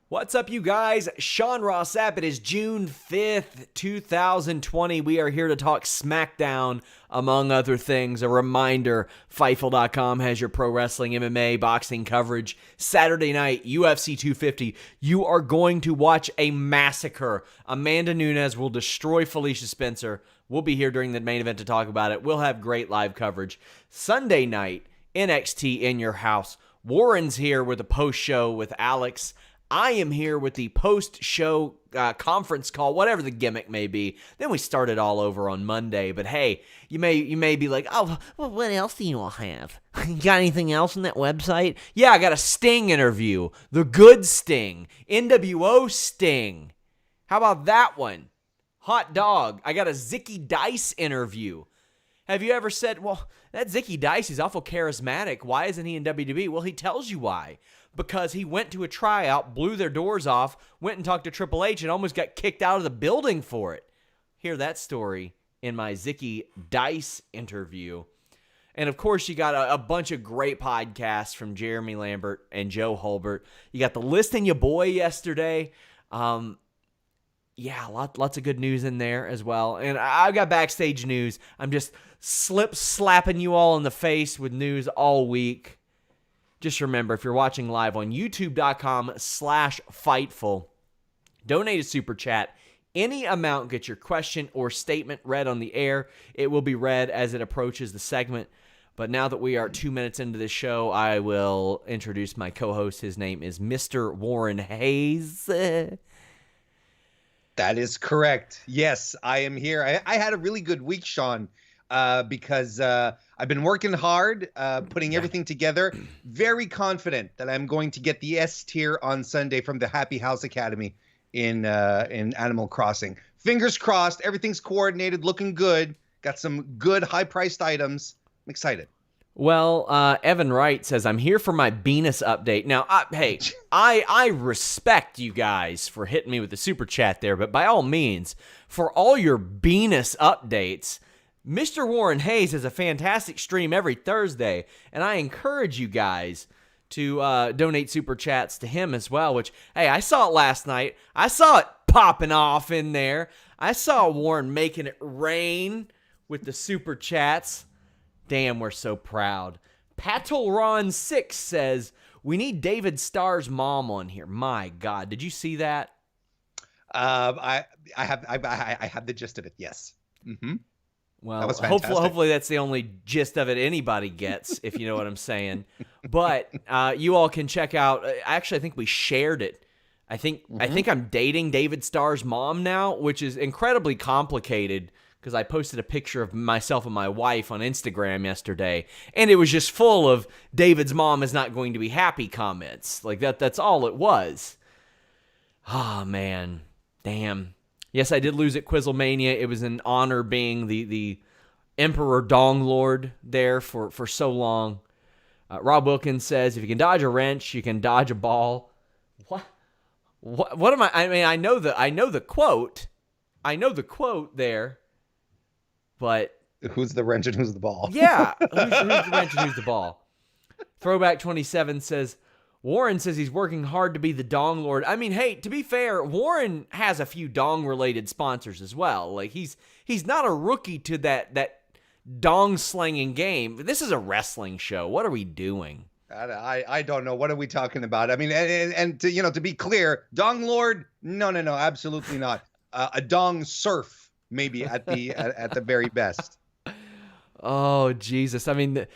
What's up, you guys? Sean Ross Sapp. It is June 5th, 2020. We are here to talk SmackDown, among other things. A reminder, Fightful.com has your pro wrestling, MMA, boxing coverage. Saturday night, UFC 250. You are going to watch a massacre. Amanda Nunes will destroy Felicia Spencer. We'll be here during the main event to talk about it. We'll have great live coverage. Sunday night, NXT in your house. Warren's here with a post show with Alex. I am here with the post-show conference call, whatever the gimmick may be. Then we start it all over on Monday. But hey, you may be like, oh, well, what else do you all have? You got anything else on that website? Yeah, I got a Sting interview. The good Sting. NWO Sting. How about that one? Hot dog. I got a Zicky Dice interview. Have you ever said, well, that Zicky Dice is awful charismatic. Why isn't he in WWE? Well, he tells you why. Because he went to a tryout, blew their doors off, went and talked to Triple H, and almost got kicked out of the building for it. Hear that story in my Zicky Dice interview. And, of course, you got a bunch of great podcasts from Jeremy Lambert and Joe Hulbert. You got the Listing Your Boy yesterday. Yeah, lots of good news in there as well. And I've got backstage news. I'm just slapping you all in the face with news all week. Just remember, if you're watching live on youtube.com/Fightful, donate a super chat. Any amount gets your question or statement read on the air. It will be read as it approaches the segment. But now that we are 2 minutes into this show, I will introduce my co-host. His name is Mr. Warren Hayes. That is correct. Yes, I am here. I had a really good week, Sean, because I've been working hard, putting everything together. Very confident that I'm going to get the S tier on Sunday from the Happy House Academy in Animal Crossing. Fingers crossed. Everything's coordinated, looking good. Got some good high-priced items. I'm excited. Well, Evan Wright says, I'm here for my Venus update. Now, hey, I respect you guys for hitting me with the super chat there, but by all means, for all your Venus updates, Mr. Warren Hayes has a fantastic stream every Thursday, and I encourage you guys to donate super chats to him as well, which, hey, I saw it last night. I saw it popping off in there. I saw Warren making it rain with the super chats. Damn, we're so proud. Patolron6 says, we need David Starr's mom on here. My God, did you see that? I have the gist of it, yes. Mm-hmm. Well, hopefully that's the only gist of it anybody gets, if you know what I'm saying. But you all can check out. Actually, I think we shared it. I think I'm dating David Starr's mom now, which is incredibly complicated because I posted a picture of myself and my wife on Instagram yesterday, and it was just full of David's mom is not going to be happy comments. Like that's all it was. Oh, man. Damn. Yes, I did lose at Quizzlemania. It was an honor being the Emperor Dong Lord there for so long. Rob Wilkins says, if you can dodge a wrench, you can dodge a ball. What am I mean, I know the quote. I know the quote there. But who's the wrench and who's the ball? Yeah, who's the wrench and who's the ball? Throwback 27 says, Warren says he's working hard to be the Dong Lord. I mean, hey, to be fair, Warren has a few Dong-related sponsors as well. Like, he's not a rookie to that Dong-slinging game. This is a wrestling show. What are we doing? I don't know. What are we talking about? I mean, and to be clear, Dong Lord? No, absolutely not. A Dong Surf. Maybe at the very best. Oh, Jesus. I mean,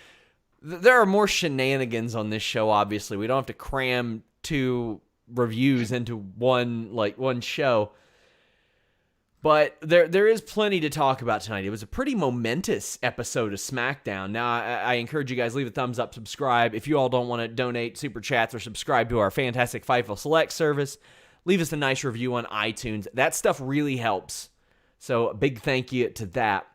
there are more shenanigans on this show, obviously. We don't have to cram 2 reviews into one show. But there is plenty to talk about tonight. It was a pretty momentous episode of SmackDown. Now, I encourage you guys, leave a thumbs up, subscribe. If you all don't want to donate super chats or subscribe to our fantastic Fightful Select service, leave us a nice review on iTunes. That stuff really helps. So a big thank you to that.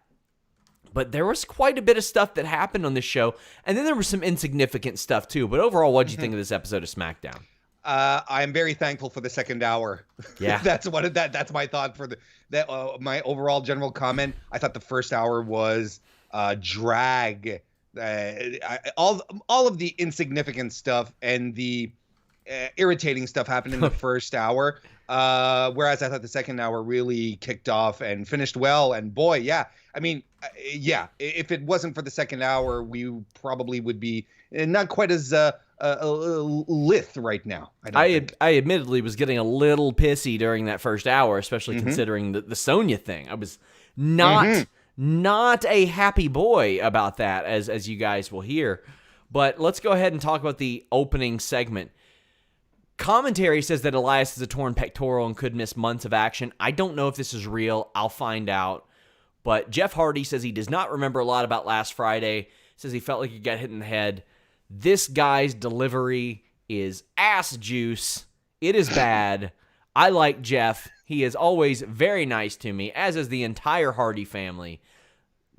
But there was quite a bit of stuff that happened on this show. And then there was some insignificant stuff too. But overall, what did you think of this episode of SmackDown? I'm very thankful for the second hour. Yeah. That's my thought for my overall general comment. I thought the first hour was drag. All of the insignificant stuff and the irritating stuff happened in the first hour. Whereas I thought the second hour really kicked off and finished well. And boy, yeah, I mean, yeah, if it wasn't for the second hour, we probably would be not quite as lithe right now. I admittedly was getting a little pissy during that first hour, especially considering the Sonya thing. I was not a happy boy about that, as you guys will hear. But let's go ahead and talk about the opening segment. Commentary says that Elias has a torn pectoral and could miss months of action. I don't know if this is real. I'll find out. But Jeff Hardy says he does not remember a lot about last Friday. Says he felt like he got hit in the head. This guy's delivery is ass juice. It is bad. I like Jeff. He is always very nice to me, as is the entire Hardy family.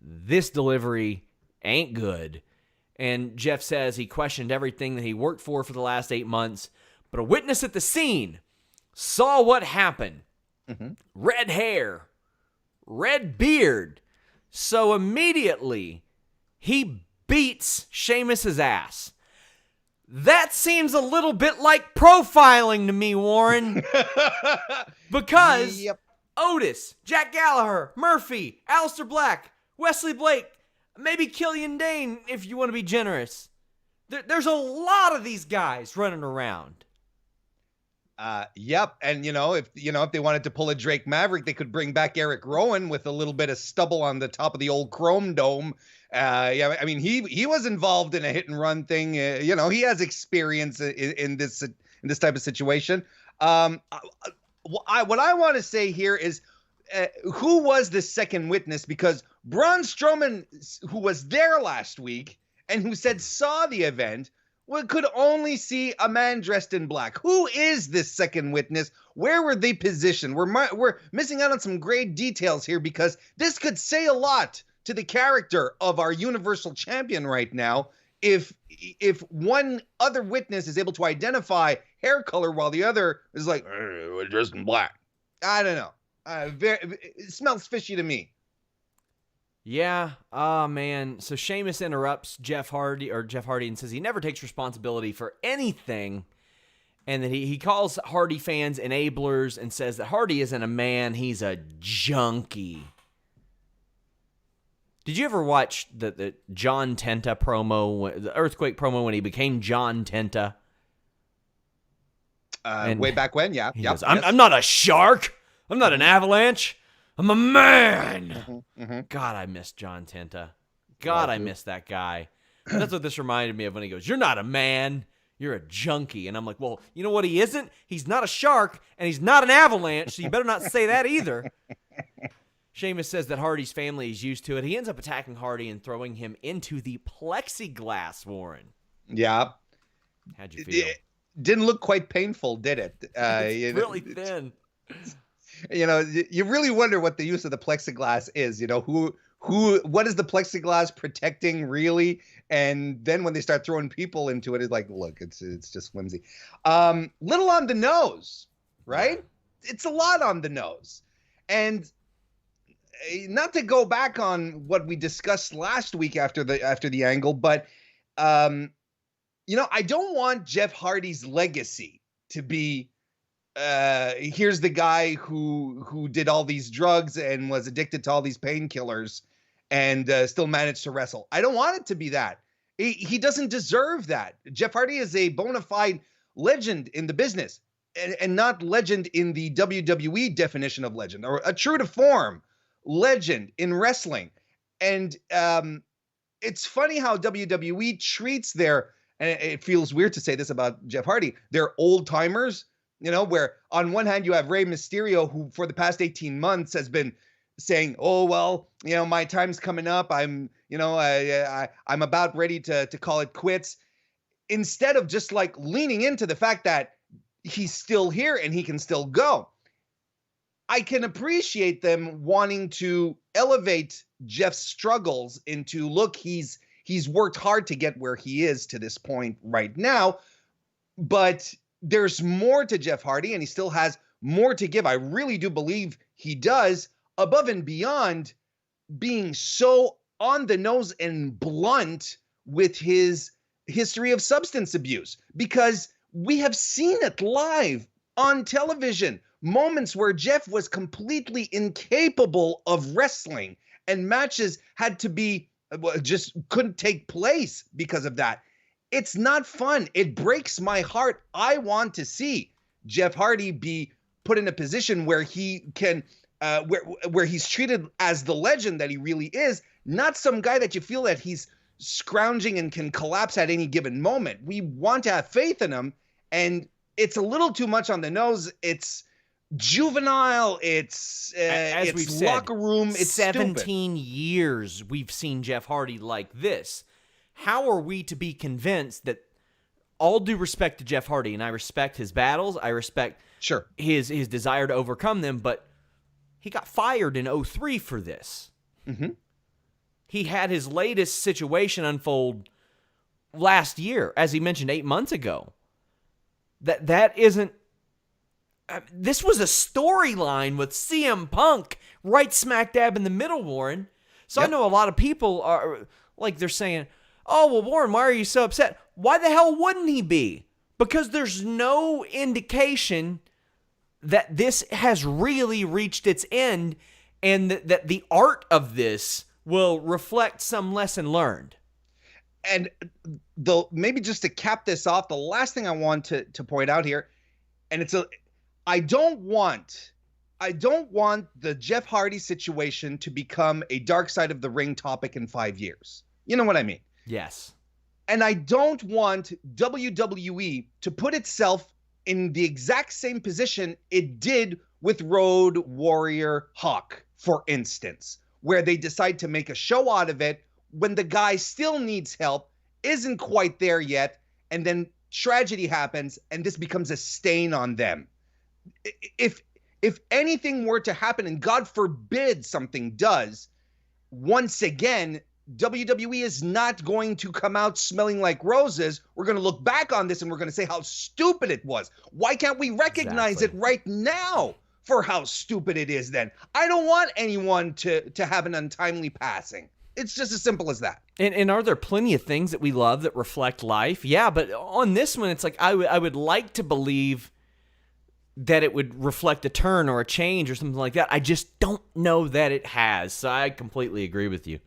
This delivery ain't good. And Jeff says he questioned everything that he worked for the last 8 months. But a witness at the scene saw what happened. Red hair, red beard. So immediately, he beats Sheamus's ass. That seems a little bit like profiling to me, Warren. Because Otis, Jack Gallagher, Murphy, Aleister Black, Wesley Blake, maybe Killian Dane if you want to be generous. There's a lot of these guys running around. Yep. And if they wanted to pull a Drake Maverick, they could bring back Eric Rowan with a little bit of stubble on the top of the old Chrome Dome. Yeah, I mean, he was involved in a hit and run thing. He has experience in this type of situation. What I want to say here is, who was the second witness? Because Braun Strowman, who was there last week and who saw the event, could only see a man dressed in black. Who is this second witness? Where were they positioned? We're missing out on some great details here, because this could say a lot to the character of our Universal Champion right now. If one other witness is able to identify hair color while the other is like, we're dressed in black. I don't know. It smells fishy to me. Yeah, man. So Sheamus interrupts Jeff Hardy and says he never takes responsibility for anything, and that he calls Hardy fans enablers and says that Hardy isn't a man, he's a junkie. Did you ever watch the John Tenta promo, the Earthquake promo when he became John Tenta? Way back when, yeah. He goes, I'm not a shark. I'm not an avalanche. I'm a man. God, I miss John Tenta. God, I miss that guy. And that's what this reminded me of when he goes, you're not a man, you're a junkie. And I'm like, well, you know what he isn't? He's not a shark, and he's not an avalanche, so you better not say that either. Sheamus says that Hardy's family is used to it. He ends up attacking Hardy and throwing him into the plexiglass, Warren. Yeah. How'd you feel? It didn't look quite painful, did it? It's really thin. You really wonder what the use of the plexiglass is. What is the plexiglass protecting really? And then when they start throwing people into it, it's like, look, it's just flimsy. Little on the nose, right? It's a lot on the nose. And not to go back on what we discussed last week after the angle, but I don't want Jeff Hardy's legacy to be, here's the guy who did all these drugs and was addicted to all these painkillers and still managed to wrestle. I don't want it to be that. He doesn't deserve that. Jeff Hardy is a bona fide legend in the business, and not legend in the WWE definition of legend, or a true to form legend in wrestling. And it's funny how WWE treats their, and it feels weird to say this about Jeff Hardy, they're old timers. Where on one hand you have Rey Mysterio, who for the past 18 months has been saying, oh, well, my time's coming up. I'm about ready to call it quits. Instead of just like leaning into the fact that he's still here and he can still go. I can appreciate them wanting to elevate Jeff's struggles into, look, he's worked hard to get where he is to this point right now, but there's more to Jeff Hardy, and he still has more to give. I really do believe he does, above and beyond being so on the nose and blunt with his history of substance abuse. Because we have seen it live on television. Moments where Jeff was completely incapable of wrestling, and matches had to be just couldn't take place because of that. It's not fun. It breaks my heart. I want to see Jeff Hardy be put in a position where he can, where he's treated as the legend that he really is, not some guy that you feel that he's scrounging and can collapse at any given moment. We want to have faith in him, and it's a little too much on the nose. It's juvenile. It's as we've said, locker room. It's 17 stupid. years we've seen Jeff Hardy like this. How are we to be convinced that, all due respect to Jeff Hardy, and I respect his battles, I respect his desire to overcome them, but he got fired in 2003 for this. Mm-hmm. He had his latest situation unfold last year, as he mentioned 8 months ago. That isn't... This was a storyline with CM Punk right smack dab in the middle, Warren. So I know a lot of people are, like, they're saying, oh, well, Warren, why are you so upset? Why the hell wouldn't he be? Because there's no indication that this has really reached its end, and that the art of this will reflect some lesson learned. And maybe just to cap this off, the last thing I want to point out here, and I don't want the Jeff Hardy situation to become a Dark Side of the Ring topic in 5 years. You know what I mean? Yes. And I don't want WWE to put itself in the exact same position it did with Road Warrior Hawk, for instance, where they decide to make a show out of it when the guy still needs help, isn't quite there yet, and then tragedy happens, and this becomes a stain on them. If anything were to happen, and God forbid something does, once again, WWE is not going to come out smelling like roses. We're going to look back on this and we're going to say how stupid it was. Why can't we recognize it right now for how stupid it is then? I don't want anyone to have an untimely passing. It's just as simple as that. And are there plenty of things that we love that reflect life? Yeah, but on this one, it's like I would like to believe that it would reflect a turn or a change or something like that. I just don't know that it has. So I completely agree with you.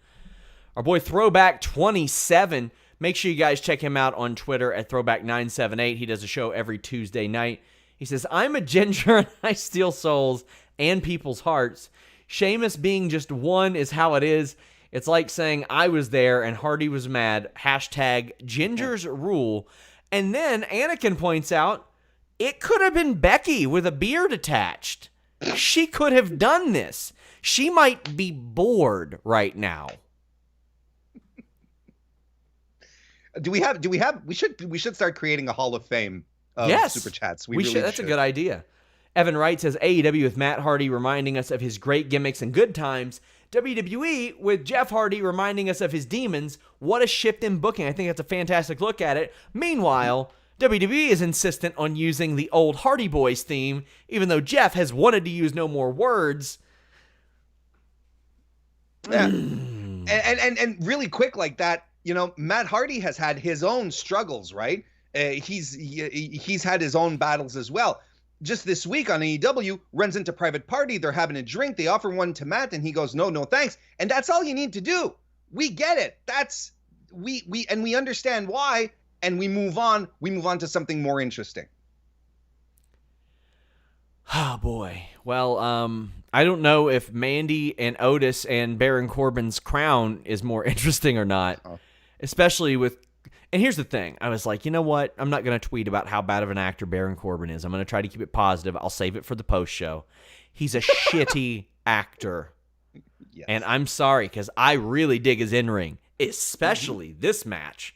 Our boy Throwback27, make sure you guys check him out on Twitter at Throwback978. He does a show every Tuesday night. He says, I'm a ginger and I steal souls and people's hearts. Sheamus being just one is how it is. It's like saying I was there and Hardy was mad. Hashtag gingers rule. And then Anakin points out, it could have been Becky with a beard attached. She could have done this. She might be bored right now. We should start creating a Hall of Fame of super chats. We really should. That's a good idea. Evan Wright says AEW with Matt Hardy reminding us of his great gimmicks and good times. WWE with Jeff Hardy reminding us of his demons. What a shift in booking. I think that's a fantastic look at it. Meanwhile, WWE is insistent on using the old Hardy Boys theme, even though Jeff has wanted to use no more words. Yeah. And really quick like that, you know, Matt Hardy has had his own struggles, right? He's had his own battles as well. Just this week on AEW, runs into Private Party. They're having a drink. They offer one to Matt, and he goes, no, thanks. And that's all you need to do. We get it. We understand why, and we move on. We move on to something more interesting. Oh, boy. Well, I don't know if Mandy and Otis and Baron Corbin's crown is more interesting or not. Oh. Especially with... And here's the thing. I was like, you know what? I'm not going to tweet about how bad of an actor Baron Corbin is. I'm going to try to keep it positive. I'll save it for the post show. He's a shitty actor. Yes. And I'm sorry, because I really dig his in-ring, especially this match.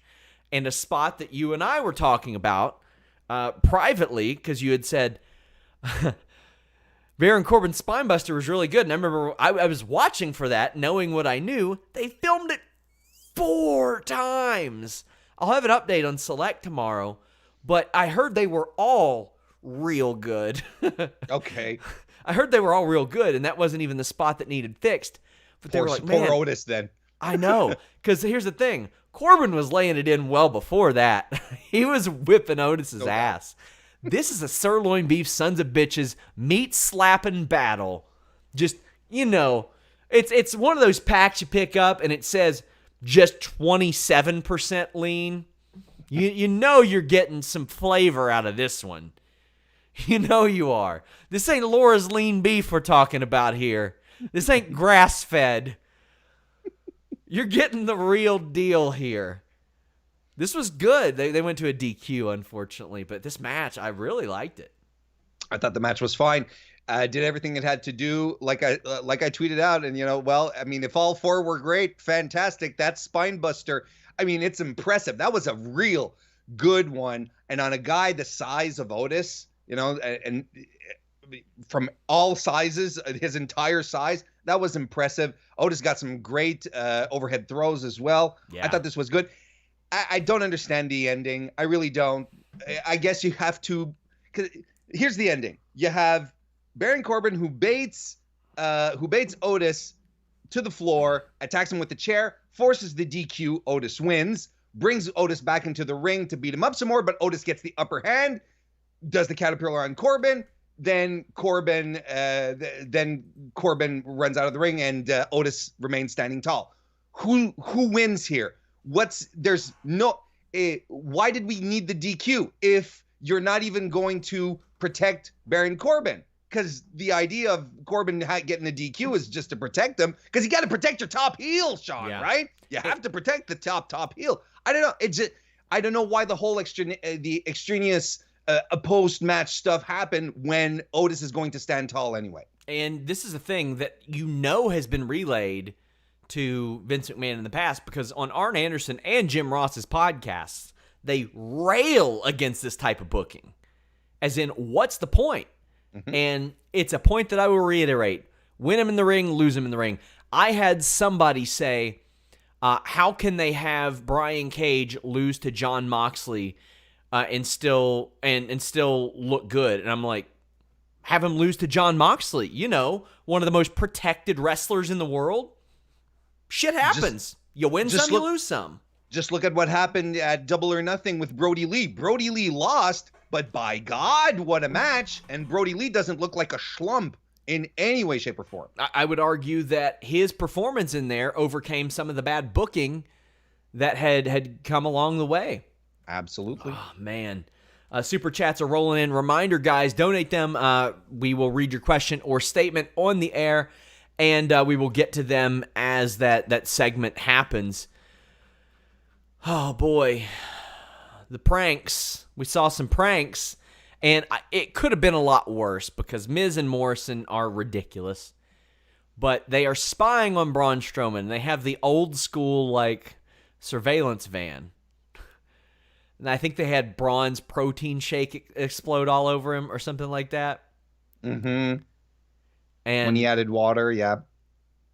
And a spot that you and I were talking about privately, because you had said... Baron Corbin's Spinebuster was really good. And I remember I was watching for that, knowing what I knew. They filmed it 4 times. I'll have an update on Select tomorrow, but I heard they were all real good. Okay. I heard they were all real good, and that wasn't even the spot that needed fixed. But they were like, man, poor Otis then. I know, because here's the thing. Corbin was laying it in well before that. He was whipping Otis's ass. This is a sirloin beef sons of bitches meat slapping battle. Just, it's one of those packs you pick up and it says just 27% lean. You know you're getting some flavor out of this one. You know you are. This ain't Laura's lean beef we're talking about here. This ain't grass-fed. You're getting the real deal here. This was good. They went to a DQ, unfortunately, but this match, I really liked it. I thought the match was fine. Did everything it had to do, like I tweeted out, and if all four were great, fantastic. That's spine buster. I mean, it's impressive. That was a real good one, and on a guy the size of Otis, and from all sizes, his entire size, that was impressive. Otis got some great overhead throws as well. Yeah. I thought this was good. I don't understand the ending. I really don't. I guess you have to. 'Cause here's the ending. You have Baron Corbin who baits Otis to the floor, attacks him with the chair, forces the DQ. Otis wins, brings Otis back into the ring to beat him up some more, but Otis gets the upper hand, does the caterpillar on Corbin. Then Corbin runs out of the ring, and Otis remains standing tall. Who wins here? Why did we need the DQ if you're not even going to protect Baron Corbin? Because the idea of Corbin getting the DQ is just to protect him, because you got to protect your top heel, Sean, right? You have to protect the top heel. I don't know. I don't know why the whole extraneous post-match stuff happened when Otis is going to stand tall anyway. And this is a thing that has been relayed to Vince McMahon in the past, because on Arn Anderson and Jim Ross's podcasts, they rail against this type of booking. As in, what's the point? Mm-hmm. And it's a point that I will reiterate. Win him in the ring, lose him in the ring. I had somebody say, how can they have Brian Cage lose to Jon Moxley and still look good? And I'm like, have him lose to Jon Moxley, one of the most protected wrestlers in the world. Shit happens. You win some, you lose some. Just look at what happened at Double or Nothing with Brody Lee. Brody Lee lost, but by God, what a match. And Brody Lee doesn't look like a schlump in any way, shape, or form. I would argue that his performance in there overcame some of the bad booking that had come along the way. Absolutely. Oh, man. Super chats are rolling in. Reminder, guys, donate them. We will read your question or statement on the air, and we will get to them as that segment happens. Oh, boy. The pranks. We saw some pranks, and it could have been a lot worse because Miz and Morrison are ridiculous. But they are spying on Braun Strowman. They have the old school, surveillance van. And I think they had Braun's protein shake explode all over him or something like that. Mm-hmm. And when he added water, yeah.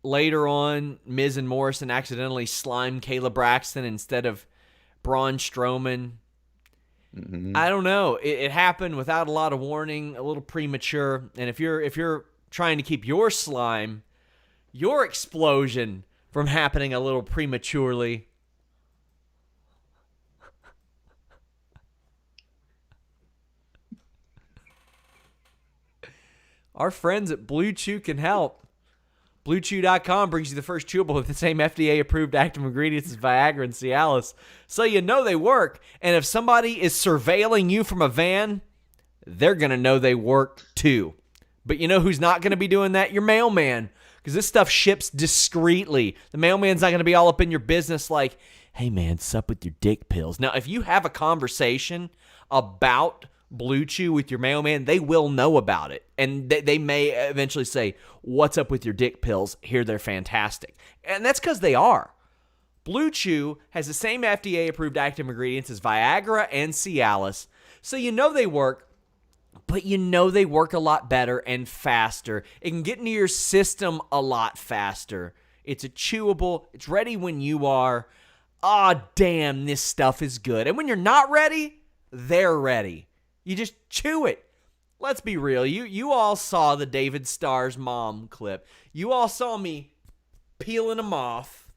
Later on, Miz and Morrison accidentally slimed Kayla Braxton instead of Braun Strowman. Mm-hmm. I don't know. It happened without a lot of warning, a little premature. And if you're trying to keep your slime, your explosion from happening a little prematurely, our friends at Blue Chew can help. BlueChew.com brings you the first chewable with the same FDA-approved active ingredients as Viagra and Cialis, so you know they work. And if somebody is surveilling you from a van, they're going to know they work too. But you know who's not going to be doing that? Your mailman, because this stuff ships discreetly. The mailman's not going to be all up in your business like, hey man, sup with your dick pills. Now, if you have a conversation about Blue Chew with your mailman, they will know about it. And they may eventually say, what's up with your dick pills? Here, they're fantastic. And that's because they are. Blue Chew has the same FDA-approved active ingredients as Viagra and Cialis. So you know they work, but you know they work a lot better and faster. It can get into your system a lot faster. It's a chewable. It's ready when you are. Ah, damn, this stuff is good. And when you're not ready, they're ready. You just chew it. Let's be real. You all saw the David Starr's mom clip. You all saw me peeling them off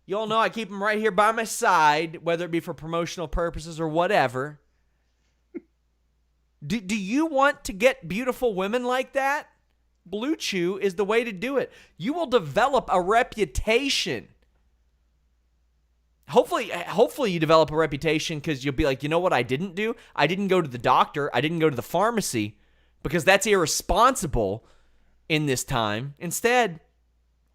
You all know I keep him right here by my side, whether it be for promotional purposes or whatever. Do you want to get beautiful women like that? Blue Chew is the way to do it. You will develop a reputation. Hopefully you develop a reputation because you'll be like, you know what I didn't do? I didn't go to the doctor. I didn't go to the pharmacy because that's irresponsible in this time. Instead,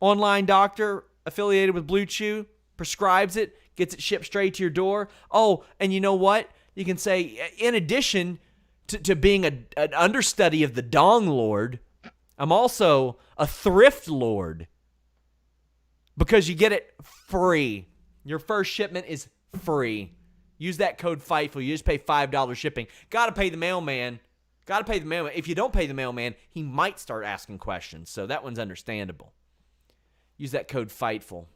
online doctor affiliated with Blue Chew prescribes it, gets it shipped straight to your door. Oh, and you know what? You can say, in addition to being an understudy of the Dong Lord, I'm also a thrift lord because you get it free. Your first shipment is free. Use that code FIGHTFUL. You just pay $5 shipping. Got to pay the mailman. If you don't pay the mailman, he might start asking questions. So that one's understandable. Use that code FIGHTFUL.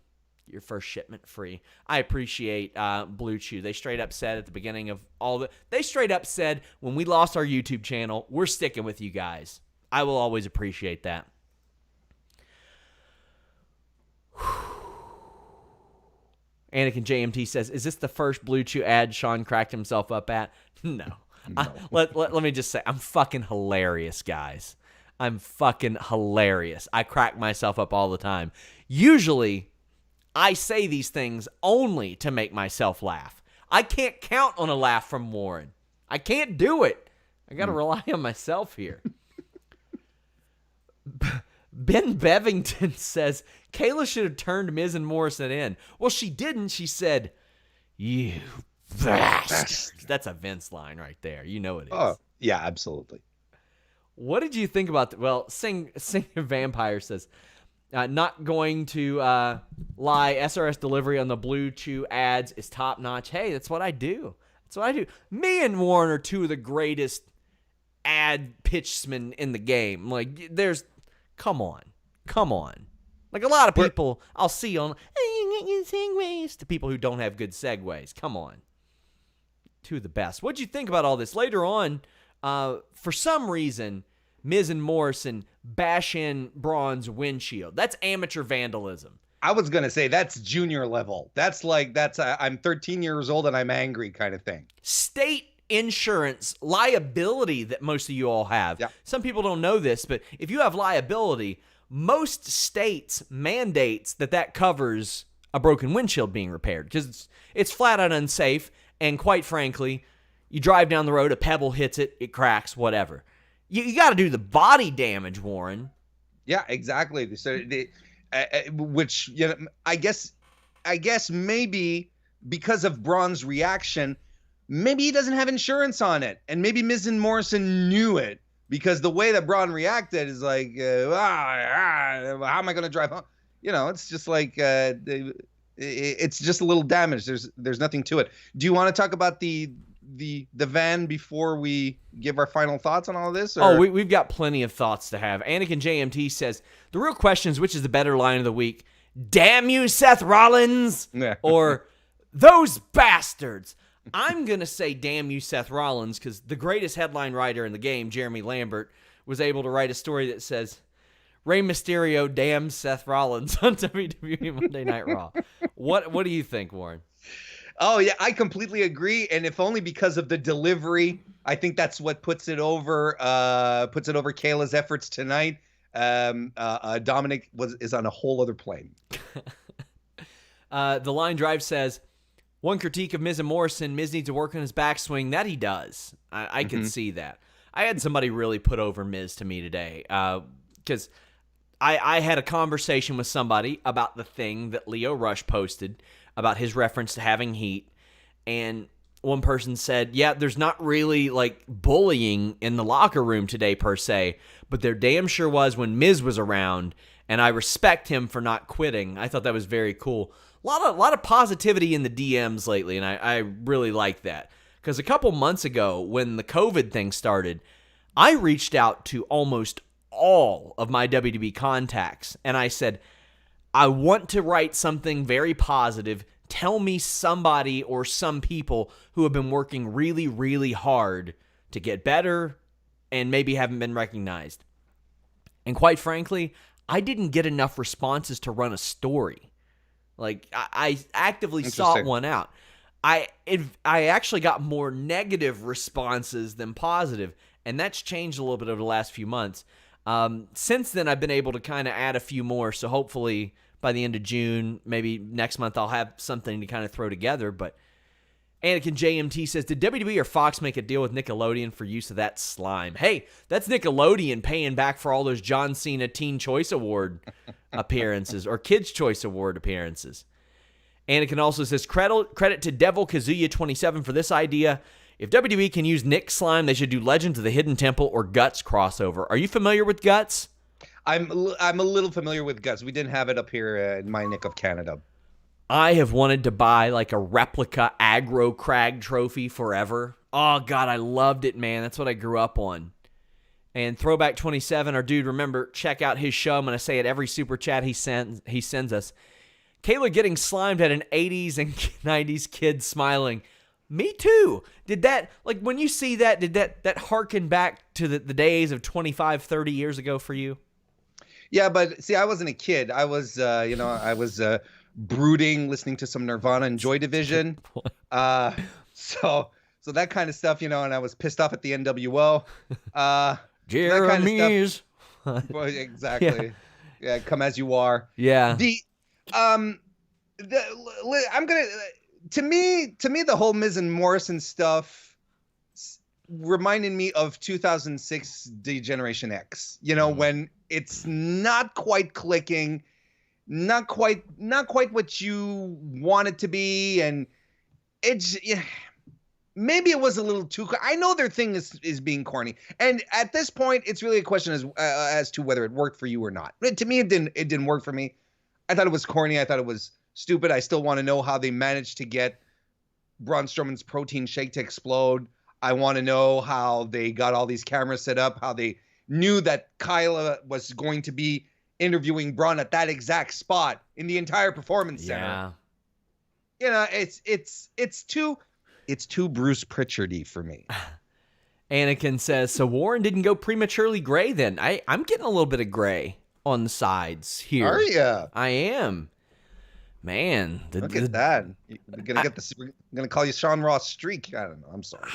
Get your first shipment free. I appreciate Blue Chew. They straight up said at the beginning of they straight up said when we lost our YouTube channel, we're sticking with you guys. I will always appreciate that. Anakin JMT says, is this the first Blue Chew ad Sean cracked himself up at? No. Let me just say, I'm fucking hilarious, guys. I'm fucking hilarious. I crack myself up all the time. Usually, I say these things only to make myself laugh. I can't count on a laugh from Warren. I can't do it. I got to rely on myself here. Ben Bevington says, Kayla should have turned Miz and Morrison in. Well, she didn't. She said, you bastard. That's a Vince line right there. You know it is. Oh, yeah, absolutely. What did you think about well, Sing Vampire says, not going to lie, SRS delivery on the Blue Chew ads is top notch. Hey, that's what I do. Me and Warren are two of the greatest ad pitchmen in the game. Like, come on. Like, a lot of people I'll see on, segues, to people who don't have good segues. Come on. Two of the best. What'd you think about all this? Later on, for some reason, Miz and Morrison bash in Braun's windshield. That's amateur vandalism. I was going to say that's junior level. That's I'm 13 years old and I'm angry kind of thing. State insurance liability that most of you all have. Yeah. Some people don't know this, but if you have liability, most states mandates that covers a broken windshield being repaired because it's flat out unsafe. And quite frankly, you drive down the road, a pebble hits it, it cracks, whatever. You got to do the body damage, Warren. Yeah, exactly. So, which, you know, I guess maybe because of Braun's reaction, maybe he doesn't have insurance on it, and maybe Miz and Morrison knew it because the way that Braun reacted is like, how am I going to drive home? You know, it's just like it's just a little damage. There's nothing to it. Do you want to talk about the van before we give our final thoughts on all of this? Or? Oh, we've got plenty of thoughts to have. Anakin JMT says, the real question is which is the better line of the week? Damn you, Seth Rollins! Yeah. Or those bastards! I'm going to say damn you, Seth Rollins, because the greatest headline writer in the game, Jeremy Lambert, was able to write a story that says, Rey Mysterio damns Seth Rollins on WWE Monday Night Raw. What do you think, Warren? Oh, yeah, I completely agree. And if only because of the delivery, I think that's what puts it over Kayla's efforts tonight. Dominic is on a whole other plane. The Line Drive says, one critique of Miz and Morrison, Miz needs to work on his backswing. That he does. I can see that. I had somebody really put over Miz to me today because I had a conversation with somebody about the thing that Leo Rush posted about his reference to having heat, and one person said, yeah, there's not really like bullying in the locker room today per se, but there damn sure was when Miz was around, and I respect him for not quitting. I thought that was very cool. A lot of positivity in the DMs lately, and I really like that. Because a couple months ago, when the COVID thing started, I reached out to almost all of my WWE contacts, and I said, I want to write something very positive. Tell me somebody or some people who have been working really, really hard to get better and maybe haven't been recognized. And quite frankly, I didn't get enough responses to run a story. Like I actively sought one out. I actually got more negative responses than positive, and that's changed a little bit over the last few months. Since then, I've been able to kind of add a few more, so hopefully by the end of June, maybe next month, I'll have something to kind of throw together. But Anakin JMT says, did WWE or Fox make a deal with Nickelodeon for use of that slime? Hey, that's Nickelodeon paying back for all those John Cena Teen Choice Award appearances or Kids Choice Award appearances. Anakin also says, credit to Devil Kazuya 27 for this idea. If WWE can use Nick slime, they should do Legends of the Hidden Temple or Guts crossover. Are you familiar with Guts? I'm a little familiar with Guts. We didn't have it up here in my Nick of Canada. I have wanted to buy like a replica Aggro Crag trophy forever. Oh, God, I loved it, man. That's what I grew up on. And Throwback 27, our dude, remember, check out his show. I'm going to say it every super chat he sends us. Kayla getting slimed at an 80s and 90s kid smiling. Me too. Did that, like when you see that, did that harken back to the days of 25, 30 years ago for you? Yeah, but see, I wasn't a kid. I was, I was brooding, listening to some Nirvana and Joy Division. So that kind of stuff, and I was pissed off at the NWO. Jeremy's. Well, exactly. Yeah, come as you are. Yeah. I'm gonna. To me, the whole Miz and Morrison stuff reminded me of 2006 Degeneration X. When it's not quite clicking, not quite what you want it to be, and it's maybe it was a little too. I know their thing is being corny, and at this point, it's really a question as to whether it worked for you or not. To me, it didn't work for me. I thought it was corny. I thought it was stupid. I still want to know how they managed to get Braun Strowman's protein shake to explode. I want to know how they got all these cameras set up, how they knew that Kayla was going to be interviewing Braun at that exact spot in the entire performance center. Yeah. It's too Bruce Pritchard-y for me. Anakin says, so Warren didn't go prematurely gray then. I'm getting a little bit of gray on the sides here. Are you? I am. Man. Look at that. We're gonna call you Sean Ross Streak. I don't know. I'm sorry.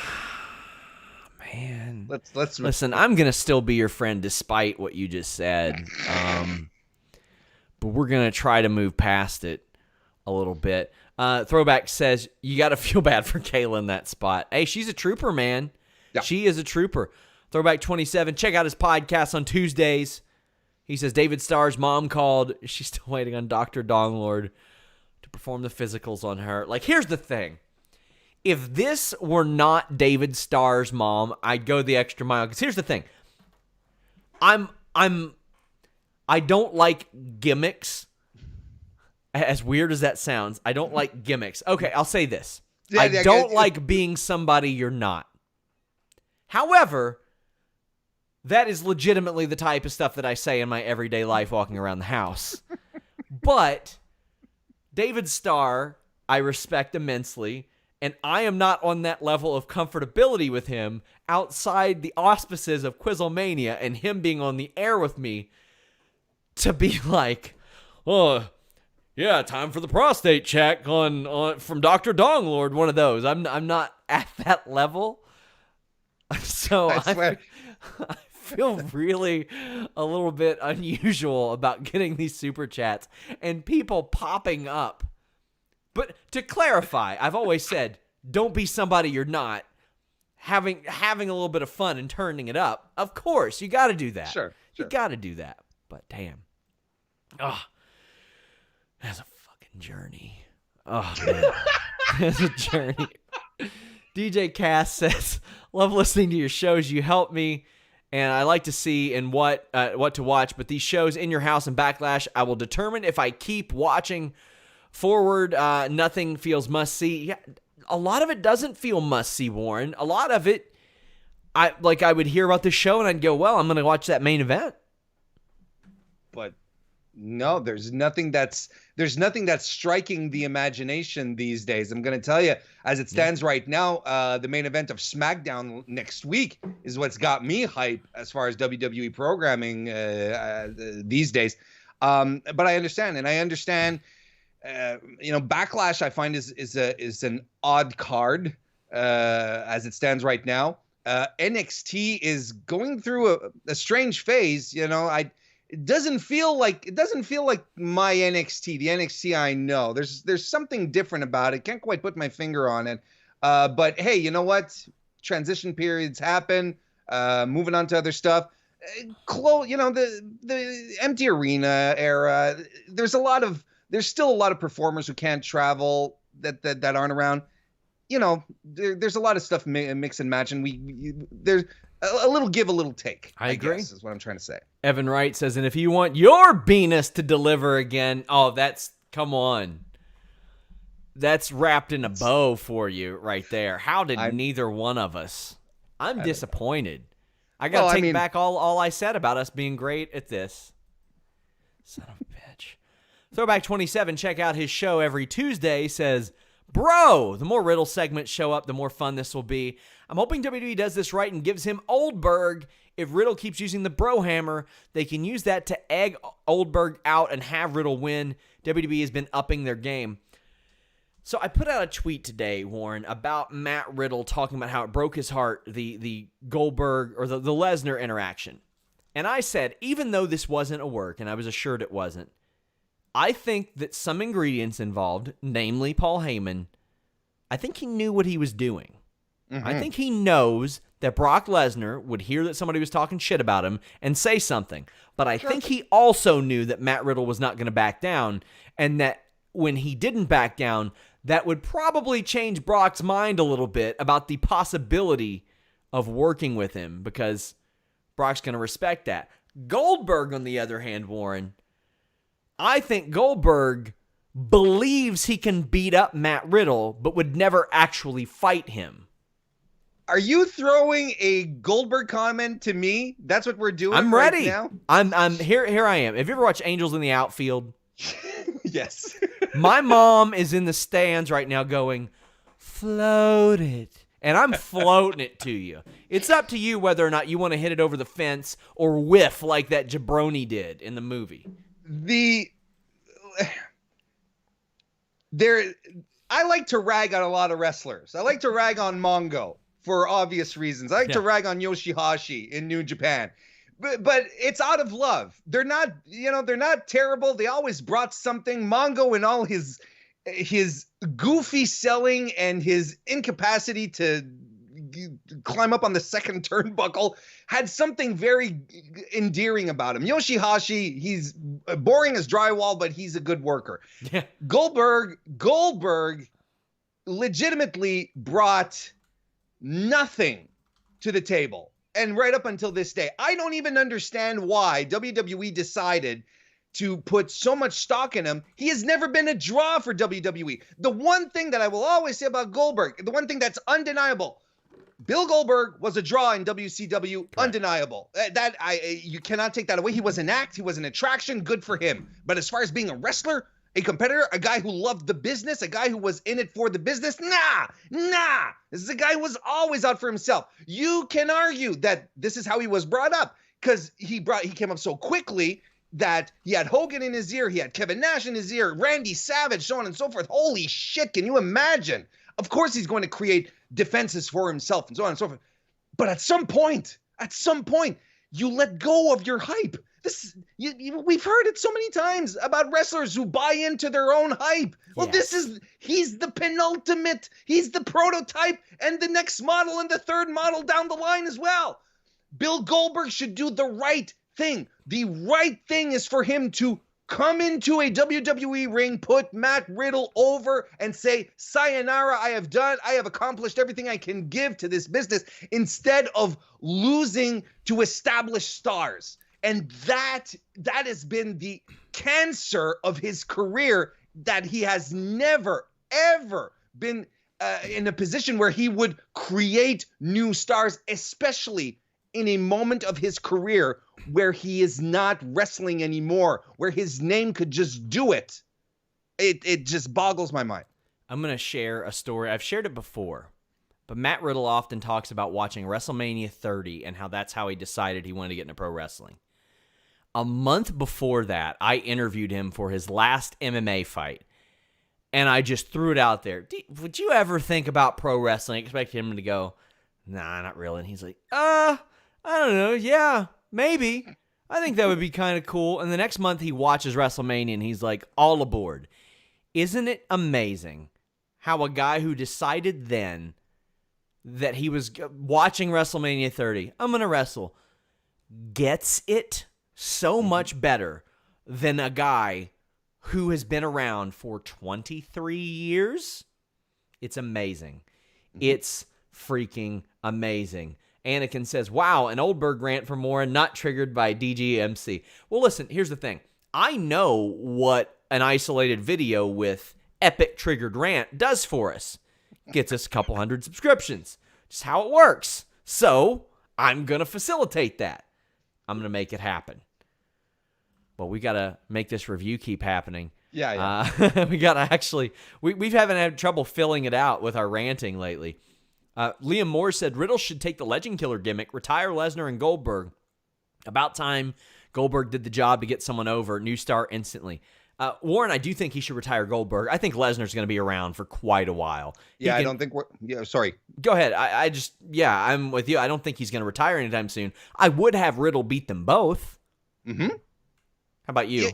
Man. Let's listen, I'm gonna still be your friend despite what you just said. But we're gonna try to move past it a little bit. Throwback says, you gotta feel bad for Kayla in that spot. Hey, she's a trooper, man. Yeah. She is a trooper. Throwback 27. Check out his podcast on Tuesdays. He says David Starr's mom called. She's still waiting on Dr. Donglord to perform the physicals on her. Like, here's the thing. If this were not David Starr's mom, I'd go the extra mile. Because here's the thing. I don't like gimmicks. As weird as that sounds, I don't like gimmicks. Okay, I'll say this. I don't like being somebody you're not. However, that is legitimately the type of stuff that I say in my everyday life walking around the house. But David Starr, I respect immensely, and I am not on that level of comfortability with him outside the auspices of Quizzlemania and him being on the air with me to be like, oh, yeah, time for the prostate check on from Dr. Donglord, one of those. I'm not at that level. So I feel really a little bit unusual about getting these super chats and people popping up. But to clarify, I've always said, don't be somebody you're not. Having a little bit of fun and turning it up. Of course, you got to do that. Sure. You got to do that. But damn. Oh, that's a fucking journey. Oh, man. That's a journey. DJ Cass says, love listening to your shows. You help me, and I like to see and what to watch. But these shows in your house and Backlash, I will determine if I keep watching forward. Nothing feels must see. Yeah, a lot of it doesn't feel must see, Warren. A lot of it, I would hear about this show and I'd go, well, I'm going to watch that main event. But no, there's nothing that's striking the imagination these days. I'm going to tell you, as it stands right now, the main event of SmackDown next week is what's got me hype as far as WWE programming these days. But I understand, Backlash I find is an odd card as it stands right now. NXT is going through a strange phase. It doesn't feel like my NXT, the NXT I know. There's something different about it. Can't quite put my finger on it. But hey, you know what? Transition periods happen. Moving on to other stuff. The empty arena era. There's still a lot of performers who can't travel that aren't around. There's a lot of stuff mix and match, and there's a little give, a little take. I agree. Guess, is what I'm trying to say. Evan Wright says, and if you want your penis to deliver again, come on. That's wrapped in a bow for you right there. How did neither one of us? I'm disappointed. I got to take back all I said about us being great at this. Son of a bitch. Throwback 27, check out his show every Tuesday, says, bro, the more Riddle segments show up, the more fun this will be. I'm hoping WWE does this right and gives him Oldberg. If Riddle keeps using the bro hammer, they can use that to egg Oldberg out and have Riddle win. WWE has been upping their game. So I put out a tweet today, Warren, about Matt Riddle talking about how it broke his heart, the Goldberg or the Lesnar interaction. And I said, even though this wasn't a work, and I was assured it wasn't, I think that some ingredients involved, namely Paul Heyman, I think he knew what he was doing. Mm-hmm. I think he knows that Brock Lesnar would hear that somebody was talking shit about him and say something. But I think he also knew that Matt Riddle was not going to back down, and that when he didn't back down, that would probably change Brock's mind a little bit about the possibility of working with him, because Brock's going to respect that. Goldberg, on the other hand, Warren, I think Goldberg believes he can beat up Matt Riddle, but would never actually fight him. Are you throwing a Goldberg comment to me? That's what we're doing. I'm right ready. Now? I'm here. Here I am. Have you ever watched Angels in the Outfield? Yes. My mom is in the stands right now going, float it. And I'm floating it to you. It's up to you whether or not you want to hit it over the fence or whiff like that jabroni did in the movie. I like to rag on a lot of wrestlers. I like to rag on Mongo for obvious reasons. I like to rag on Yoshihashi in New Japan. But it's out of love. They're not terrible. They always brought something. Mongo and all his goofy selling and his incapacity to climb up on the second turnbuckle had something very endearing about him. Yoshihashi, he's boring as drywall, but he's a good worker. Yeah. Goldberg legitimately brought nothing to the table. And right up until this day, I don't even understand why WWE decided to put so much stock in him. He has never been a draw for WWE. The one thing that I will always say about Goldberg, the one thing that's undeniable, Bill Goldberg was a draw in WCW, undeniable. You cannot take that away. He was an act, he was an attraction, good for him. But as far as being a wrestler, a competitor, a guy who loved the business, a guy who was in it for the business, nah. This is a guy who was always out for himself. You can argue that this is how he was brought up, because he came up so quickly that he had Hogan in his ear, he had Kevin Nash in his ear, Randy Savage, so on and so forth. Holy shit, can you imagine? Of course he's going to create defenses for himself and so on and so forth. But at some point, you let go of your hype. We've heard it so many times about wrestlers who buy into their own hype. Well, yes. He's the penultimate, he's the prototype, and the next model and the third model down the line as well. Bill Goldberg should do the right thing. The right thing is for him to come into a WWE ring, put Matt Riddle over, and say, sayonara, I have accomplished everything I can give to this business, instead of losing to established stars. And that has been the cancer of his career, that he has never, ever been in a position where he would create new stars, especially in a moment of his career where he is not wrestling anymore, where his name could just do it. It just boggles my mind. I'm going to share a story. I've shared it before, but Matt Riddle often talks about watching WrestleMania 30 and how that's how he decided he wanted to get into pro wrestling. A month before that, I interviewed him for his last MMA fight, And I just threw it out there. Would you ever think about pro wrestling? Expect him to go, nah, not really. And he's like, I don't know. Yeah, maybe. I think that would be kind of cool. And the next month he watches WrestleMania and he's like, all aboard. Isn't it amazing how a guy who decided then that he was watching WrestleMania 30, I'm going to wrestle, gets it so much better than a guy who has been around for 23 years? It's amazing. It's freaking amazing. Anakin says, wow, an Oldberg rant for Warren, not triggered by DGMC. Well, listen, here's the thing. I know what an isolated video with epic triggered rant does for us. Gets us a couple hundred subscriptions. Just how it works. So I'm going to facilitate that. I'm going to make it happen. Well, we got to make this review keep happening. Yeah. We got to actually, we haven't had trouble filling it out with our ranting lately. Liam Moore said, Riddle should take the Legend Killer gimmick, retire Lesnar and Goldberg. About time Goldberg did the job to get someone over. New star instantly. Warren, I do think he should retire Goldberg. I think Lesnar's going to be around for quite a while. I don't think sorry. Go ahead. I'm with you. I don't think he's going to retire anytime soon. I would have Riddle beat them both. Mm-hmm. How about you? Yeah,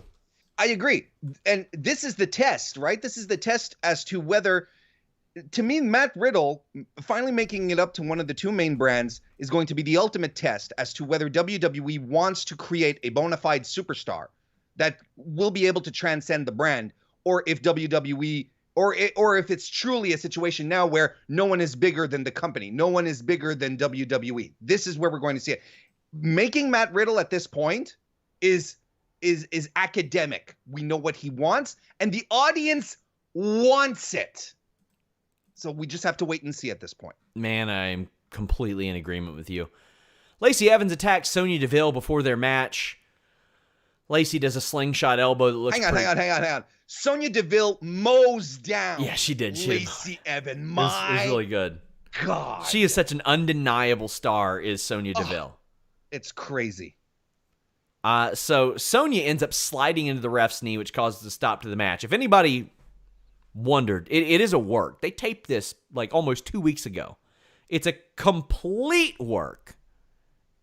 I agree. And this is the test, right? This is the test as to whether, to me, Matt Riddle finally making it up to one of the two main brands is going to be the ultimate test as to whether WWE wants to create a bona fide superstar that will be able to transcend the brand, or if WWE, or if it's truly a situation now where no one is bigger than the company, no one is bigger than WWE. This is where we're going to see it. Making Matt Riddle at this point is academic. We know what he wants, and the audience wants it. So we just have to wait and see at this point. Man, I'm completely in agreement with you. Lacey Evans attacks Sonya Deville before their match. Lacey does a slingshot elbow that looks Hang on. Sonya Deville mows down. Yeah, she did. Lacey Evans. It was really good. God. She is such an undeniable star, is Sonya Deville. It's crazy. So Sonya ends up sliding into the ref's knee, which causes a stop to the match. If anybody wondered, it is a work. They taped this like almost 2 weeks ago. It's a complete work.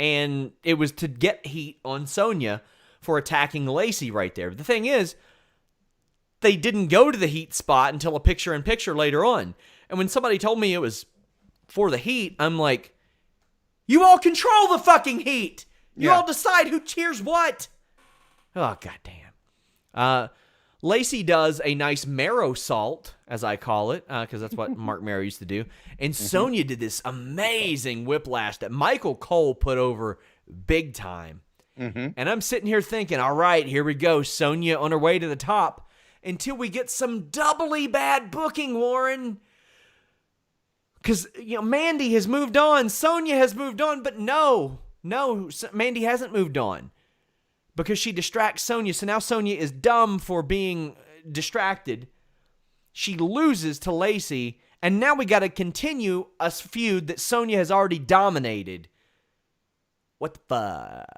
And it was to get heat on Sonya for attacking Lacey right there. But the thing is, they didn't go to the heat spot until a picture-in-picture later on. And when somebody told me it was for the heat, I'm like, you all control the fucking heat. You all decide who cheers what. Oh, goddamn. Lacey does a nice marrow salt, as I call it, because that's what Mark Marrow used to do. And Sonya did this amazing whiplash that Michael Cole put over big time. Mm-hmm. And I'm sitting here thinking, all right, here we go. Sonya on her way to the top until we get some doubly bad booking, Warren. Because, Mandy has moved on. Sonya has moved on. But no, Mandy hasn't moved on. Because she distracts Sonya. So now Sonya is dumb for being distracted. She loses to Lacey. And now we got to continue a feud that Sonya has already dominated. What the fuck?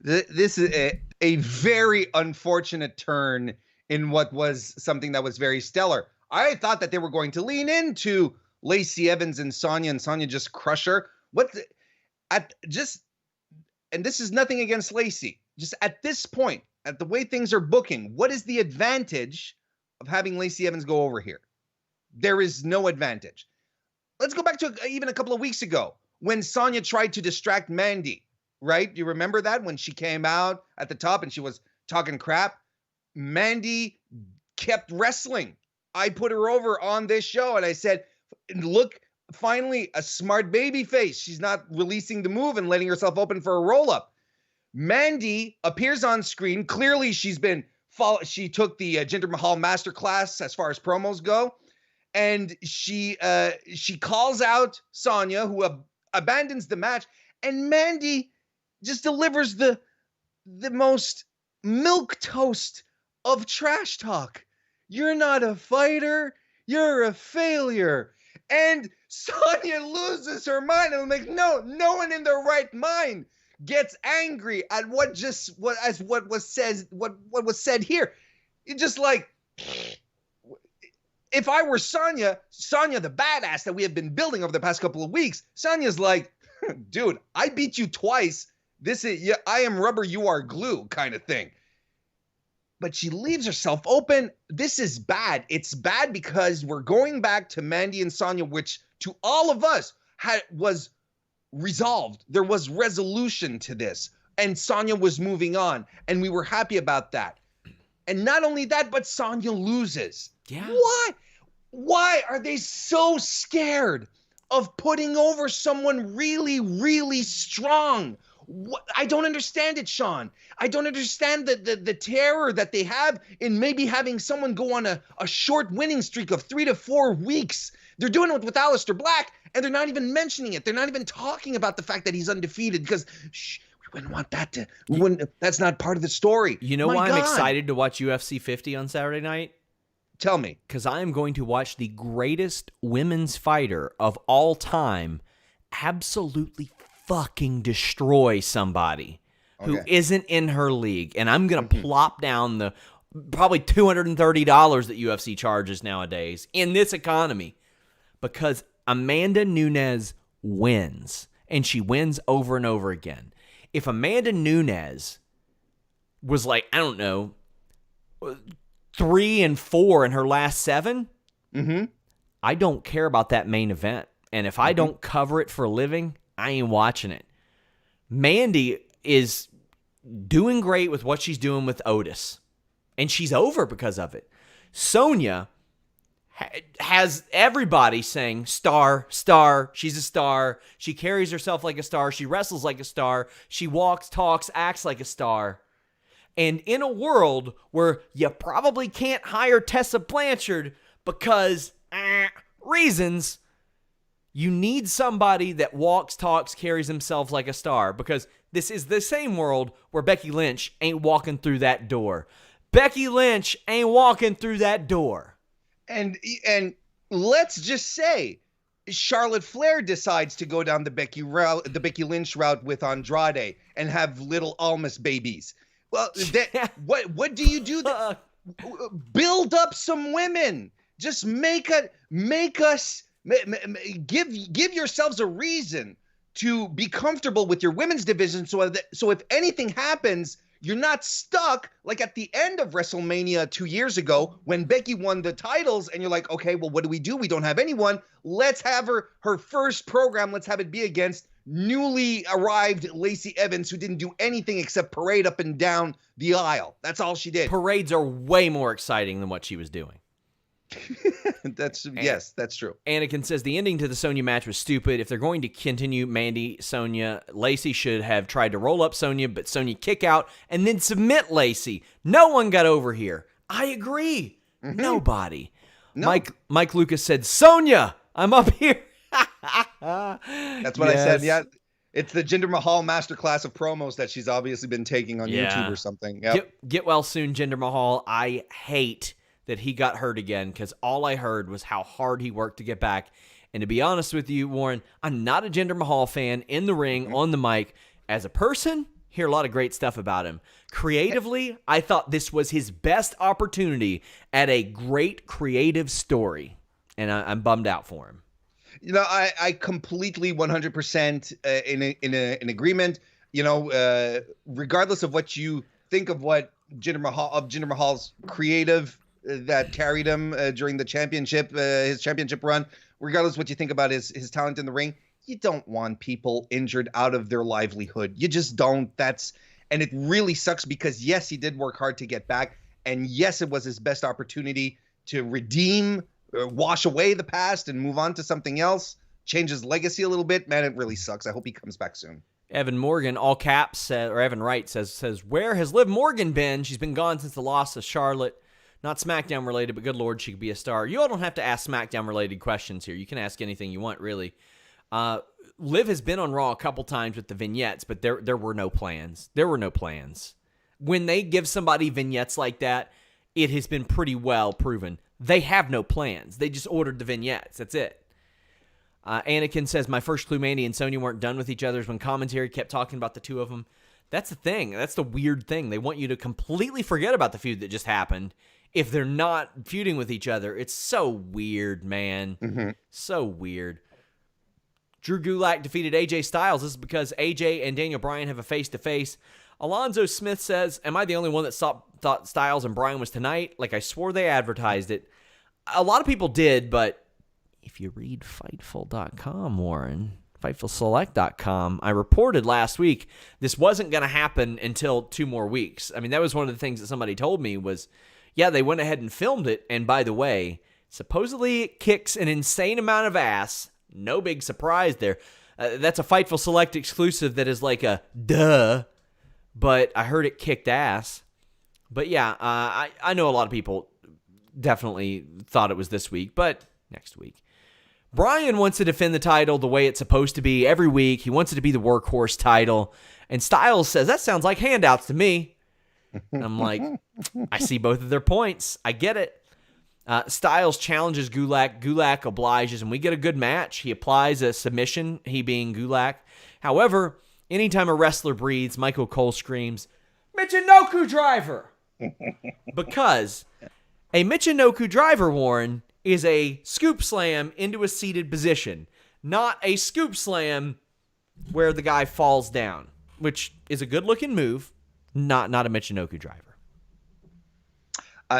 This is a very unfortunate turn in what was something that was very stellar. I thought that they were going to lean into Lacey Evans and Sonya just crush her. And this is nothing against Lacey. Just at this point, at the way things are booking, what is the advantage of having Lacey Evans go over here? There is no advantage. Let's go back to even a couple of weeks ago when Sonya tried to distract Mandy. Right? You remember that when she came out at the top and she was talking crap? Mandy kept wrestling. I put her over on this show and I said, look, finally a smart baby face. She's not releasing the move and letting herself open for a roll-up. Mandy appears on screen. Clearly she took the Jinder Mahal masterclass as far as promos go. And she calls out Sonya, who abandons the match. And Mandy just delivers the most milquetoast of trash talk. You're not a fighter. You're a failure. And Sonya loses her mind. And I'm like, no one in their right mind gets angry at what was said here. It's just like, if I were Sonya, the badass that we have been building over the past couple of weeks, Sonya's like, dude, I beat you twice. I am rubber, you are glue kind of thing. But she leaves herself open. This is bad. It's bad because we're going back to Mandy and Sonya, which to all of us was resolved. There was resolution to this. And Sonya was moving on. And we were happy about that. And not only that, but Sonya loses. Yeah. Why are they so scared of putting over someone really, really strong? I don't understand it, Sean. I don't understand the terror that they have in maybe having someone go on a short winning streak of 3 to 4 weeks. They're doing it with Aleister Black, and they're not even mentioning it. They're not even talking about the fact that he's undefeated because, we wouldn't want that to. That's not part of the story. You know why I'm excited to watch UFC 50 on Saturday night? Tell me. Because I am going to watch the greatest women's fighter of all time absolutely fucking destroy somebody who isn't in her league. And I'm going to plop down the probably $230 that UFC charges nowadays in this economy because Amanda Nunes wins. And she wins over and over again. If Amanda Nunes was like, I don't know, 3-4 in her last 7, I don't care about that main event. And if I don't cover it for a living, I ain't watching it. Mandy is doing great with what she's doing with Otis. And she's over because of it. Sonya has everybody saying, star, she's a star. She carries herself like a star. She wrestles like a star. She walks, talks, acts like a star. And in a world where you probably can't hire Tessa Blanchard because reasons, you need somebody that walks, talks, carries himself like a star because this is the same world where Becky Lynch ain't walking through that door. Becky Lynch ain't walking through that door. And let's just say Charlotte Flair decides to go down the Becky Lynch route with Andrade and have little Almas babies. Well, what do you do? Build up some women. Just give yourselves a reason to be comfortable with your women's division. So if anything happens, you're not stuck like at the end of WrestleMania 2 years ago when Becky won the titles and you're like, okay, well, what do? We don't have anyone. Let's have her first program. Let's have it be against newly arrived Lacey Evans, who didn't do anything except parade up and down the aisle. That's all she did. Parades are way more exciting than what she was doing. Yes, that's true. Anakin says the ending to the Sonya match was stupid. If they're going to continue Mandy, Sonya, Lacey should have tried to roll up Sonya, but Sonya kick out and then submit Lacey. No one got over here. I agree. Nobody. No. Mike Lucas said, Sonya, I'm up here. That's what I said. Yeah. It's the Jinder Mahal masterclass of promos that she's obviously been taking on YouTube or something. Yep. Get well soon, Jinder Mahal. I hate that he got hurt again because all I heard was how hard he worked to get back. And to be honest with you, Warren, I'm not a Jinder Mahal fan in the ring, on the mic. As a person, hear a lot of great stuff about him. Creatively, I thought this was his best opportunity at a great creative story. And I'm bummed out for him. You know, I completely 100% in agreement. You know, regardless of what you think of what Jinder Mahal's creative that carried him during the championship, his championship run, regardless of what you think about his talent in the ring, you don't want people injured out of their livelihood. You just don't. And it really sucks because yes, he did work hard to get back, and yes, it was his best opportunity to redeem, wash away the past and move on to something else, change his legacy a little bit. Man, it really sucks. I hope he comes back soon. Evan Morgan, all caps, or Evan Wright says, where has Liv Morgan been? She's been gone since the loss of Charlotte. Not SmackDown related, but good Lord, she could be a star. You all don't have to ask SmackDown related questions here. You can ask anything you want, really. Liv has been on Raw a couple times with the vignettes, but there were no plans. There were no plans. When they give somebody vignettes like that, it has been pretty well proven. They have no plans. They just ordered the vignettes. That's it. Anakin says, my first clue, Mandy and Sonya weren't done with each other when commentary kept talking about the two of them. That's the thing. That's the weird thing. They want you to completely forget about the feud that just happened if they're not feuding with each other. It's so weird, man. So weird. Drew Gulak defeated AJ Styles. This is because AJ and Daniel Bryan have a face-to-face. Alonzo Smith says, am I the only one that thought Styles and Bryan was tonight? Like, I swore they advertised it. A lot of people did, but if you read Fightful.com, Warren, FightfulSelect.com, I reported last week this wasn't going to happen until 2 more weeks. I mean, that was one of the things that somebody told me was, yeah, they went ahead and filmed it, and by the way, supposedly it kicks an insane amount of ass. No big surprise there. That's a Fightful Select exclusive that is like a duh, but I heard it kicked ass. But yeah, I know a lot of people definitely thought it was this week, but next week. Bryan wants to defend the title the way it's supposed to be every week. He wants it to be the workhorse title. And Styles says, that sounds like handouts to me. And I'm like, I see both of their points. I get it. Styles challenges Gulak. Gulak obliges, and we get a good match. He applies a submission, he being Gulak. However, anytime a wrestler breathes, Michael Cole screams, Michinoku driver! Because a Michinoku driver, Warren, is a scoop slam into a seated position, not a scoop slam where the guy falls down, which is a good-looking move, not a Michinoku driver.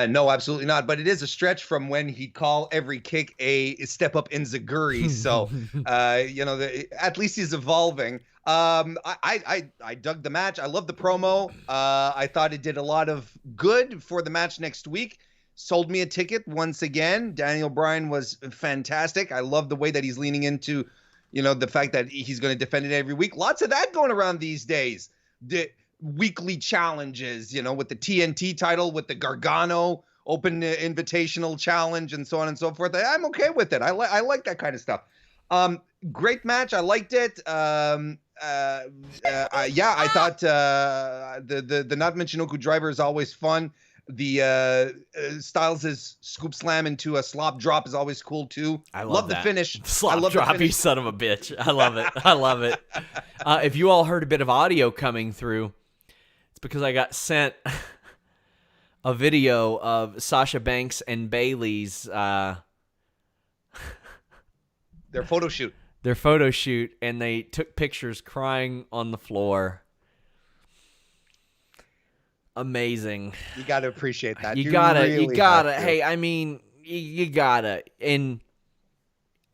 No, absolutely not. But it is a stretch from when he'd call every kick a step up enziguri. So, at least he's evolving. I dug the match. I love the promo. I thought it did a lot of good for the match next week. Sold me a ticket once again. Daniel Bryan was fantastic. I love the way that he's leaning into, the fact that he's going to defend it every week. Lots of that going around these days. The weekly challenges, with the TNT title, with the Gargano Open Invitational Challenge, and so on and so forth. I'm okay with it. I like that kind of stuff. Great match. I liked it. I thought the not Michinoku driver is always fun. The Styles' scoop slam into a slop drop is always cool too. I love the finish. Slop drop, you son of a bitch. I love it. I love it. If you all heard a bit of audio coming through, it's because I got sent a video of Sasha Banks and Bayley's their photo shoot. Their photo shoot, and they took pictures crying on the floor. Amazing. You got to appreciate that. You gotta. Hey, I mean, you gotta. And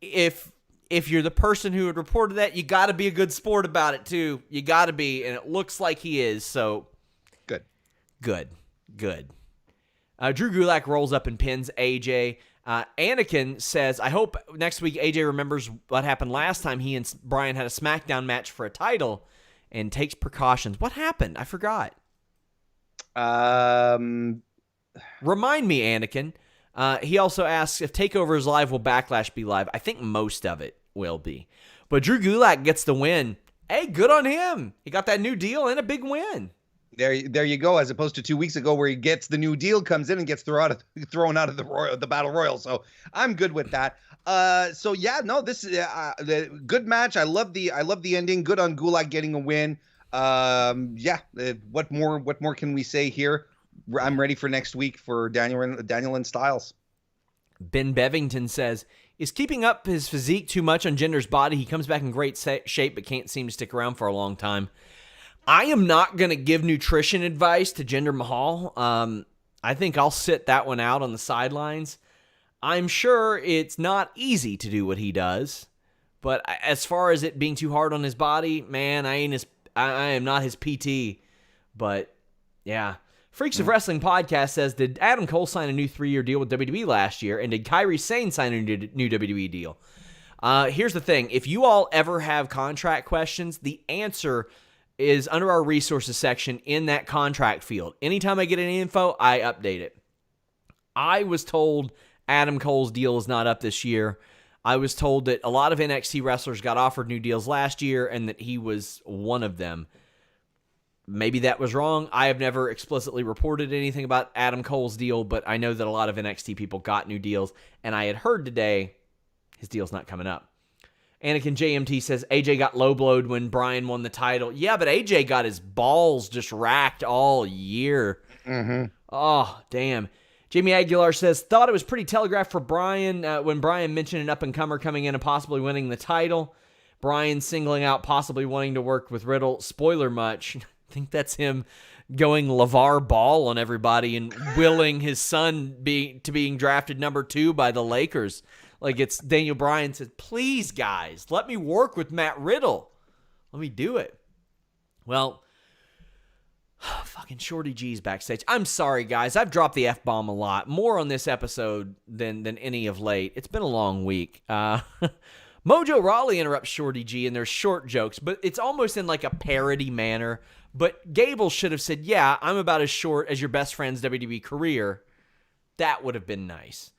if you're the person who had reported that, you gotta be a good sport about it too. You gotta be, and it looks like he is. So good. Drew Gulak rolls up and pins AJ. Anakin says, I hope next week AJ remembers what happened last time he and Bryan had a SmackDown match for a title and takes precautions. What happened? I forgot. Remind me, Anakin. He also asks if TakeOver is live, will Backlash be live? I think most of it will be. But Drew Gulak gets the win. Hey, good on him. He got that new deal and a big win. There you go. As opposed to 2 weeks ago, where he gets the new deal, comes in and gets thrown out of the Battle Royal. So I'm good with that. This is the good match. I love the ending. Good on Gulak getting a win. What more can we say here? I'm ready for next week for Daniel and Styles. Ben Bevington says, is keeping up his physique too much on Jinder's body? He comes back in great shape but can't seem to stick around for a long time. I am not going to give nutrition advice to Jinder Mahal. I think I'll sit that one out on the sidelines. I'm sure it's not easy to do what he does, but as far as it being too hard on his body, man, I am not his PT. But yeah, Freaks of Wrestling podcast says, did Adam Cole sign a new 3-year deal with WWE last year, and did Kairi Sane sign a new WWE deal? Here's the thing: if you all ever have contract questions, the answer is under our resources section in that contract field. Anytime I get any info, I update it. I was told Adam Cole's deal is not up this year. I was told that a lot of NXT wrestlers got offered new deals last year and that he was one of them. Maybe that was wrong. I have never explicitly reported anything about Adam Cole's deal, but I know that a lot of NXT people got new deals, and I had heard today his deal's not coming up. Anakin JMT says AJ got low blowed when Bryan won the title. Yeah, but AJ got his balls just racked all year. Mm-hmm. Oh, damn. Jamie Aguilar says, thought it was pretty telegraphed for Bryan when Bryan mentioned an up-and-comer coming in and possibly winning the title. Bryan singling out possibly wanting to work with Riddle. Spoiler much. I think that's him going LeVar Ball on everybody and willing his son to being drafted number 2 by the Lakers. Like it's Daniel Bryan said, please, guys, let me work with Matt Riddle. Let me do it. Well, fucking Shorty G's backstage. I'm sorry, guys. I've dropped the F-bomb a lot. More on this episode than any of late. It's been a long week. Mojo Rawley interrupts Shorty G in their short jokes, but it's almost in like a parody manner. But Gable should have said, yeah, I'm about as short as your best friend's WWE career. That would have been nice.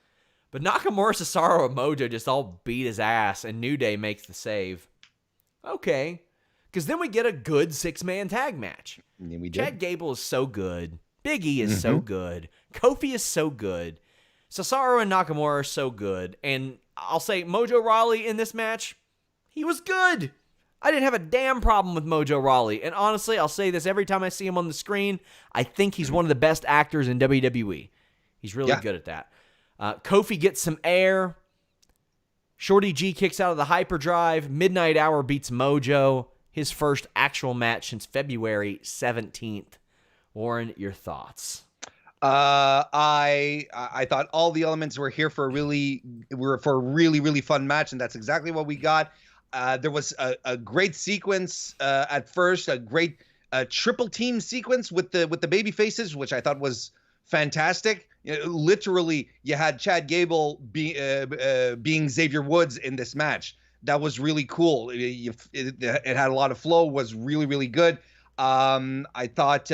But Nakamura, Cesaro, and Mojo just all beat his ass, and New Day makes the save. Okay. Because then we get a good 6-man tag match. Chad Gable is so good. Big E is so good. Kofi is so good. Cesaro and Nakamura are so good. And I'll say Mojo Rawley in this match, he was good. I didn't have a damn problem with Mojo Rawley. And honestly, I'll say this every time I see him on the screen, I think he's one of the best actors in WWE. He's really good at that. Kofi gets some air. Shorty G kicks out of the hyperdrive. Midnight Hour beats Mojo. His first actual match since February 17th. Warren, your thoughts? I thought all the elements were here for a really fun match, and that's exactly what we got. There was a great sequence at first, a great triple team sequence with the baby faces, which I thought was fantastic. Literally, you had Chad Gable being Xavier Woods in this match. That was really cool. It had a lot of flow. Was really good. I thought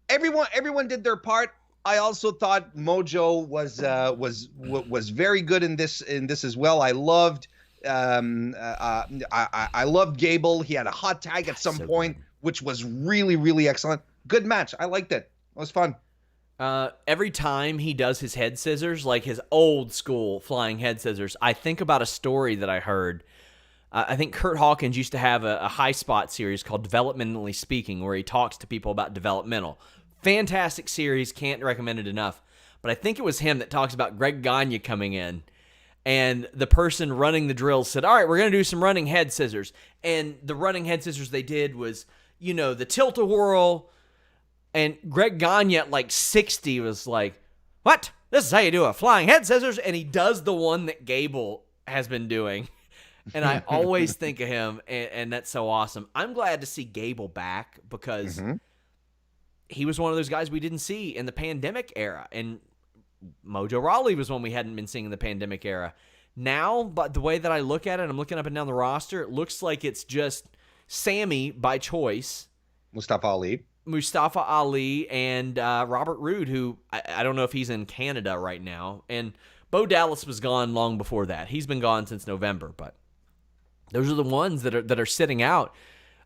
everyone did their part. I also thought Mojo was very good in this as well. I loved I loved Gable. He had a hot tag at some point, which was really excellent. Good match. I liked it. It was fun. Every time he does his head scissors, like his old school flying head scissors, I think about a story that I heard. I think Kurt Hawkins used to have a high spot series called Developmentally Speaking, where he talks to people about developmental. Fantastic series, can't recommend it enough. But I think it was him that talks about Greg Gagne coming in. And the person running the drill said, all right, we're going to do some running head scissors. And the running head scissors they did was, the tilt-a-whirl. And Greg Gagne at like 60 was like, what? This is how you do a flying head scissors? And he does the one that Gable has been doing. And I always think of him, and that's so awesome. I'm glad to see Gable back because he was one of those guys we didn't see in the pandemic era. And Mojo Rawley was one we hadn't been seeing in the pandemic era. Now, but the way that I look at it, I'm looking up and down the roster, it looks like it's just Sammy by choice. Mustafa Ali and Robert Roode, who I don't know if he's in Canada right now. And Bo Dallas was gone long before that. He's been gone since November, but those are the ones that are sitting out.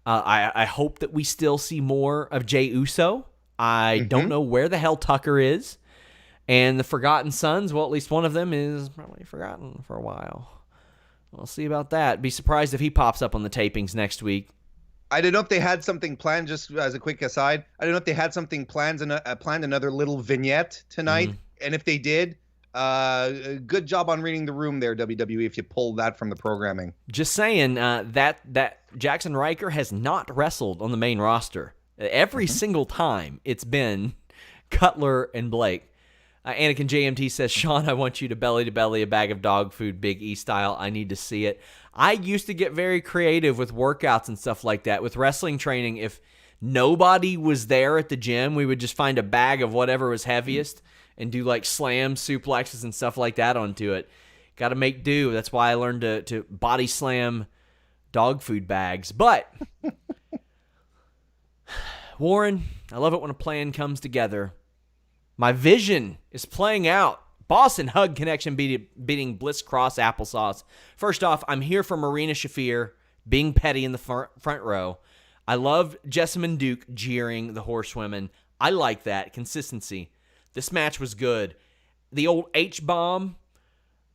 I hope that we still see more of Jey Uso. I don't know where the hell Tucker is. And the Forgotten Sons, well, at least one of them is probably forgotten for a while. We'll see about that. Be surprised if he pops up on the tapings next week. I don't know if they had something planned, just as a quick aside. I don't know if they had something planned, another little vignette tonight. And if they did, good job on reading the room there, WWE, if you pulled that from the programming. Just saying that Jackson Riker has not wrestled on the main roster. Every single time it's been Cutler and Blake. Anakin JMT says, Sean, I want you to belly a bag of dog food, Big E style. I need to see it. I used to get very creative with workouts and stuff like that. With wrestling training, if nobody was there at the gym, we would just find a bag of whatever was heaviest and do like slams, suplexes, and stuff like that onto it. Got to make do. That's why I learned to body slam dog food bags. But, Warren, I love it when a plan comes together. My vision is playing out. Boston Hug Connection beating Bliss Cross Applesauce. First off, I'm here for Marina Shafir being petty in the front row. I love Jessamine Duke jeering the horsewomen. I like that. Consistency. This match was good. The old H-bomb.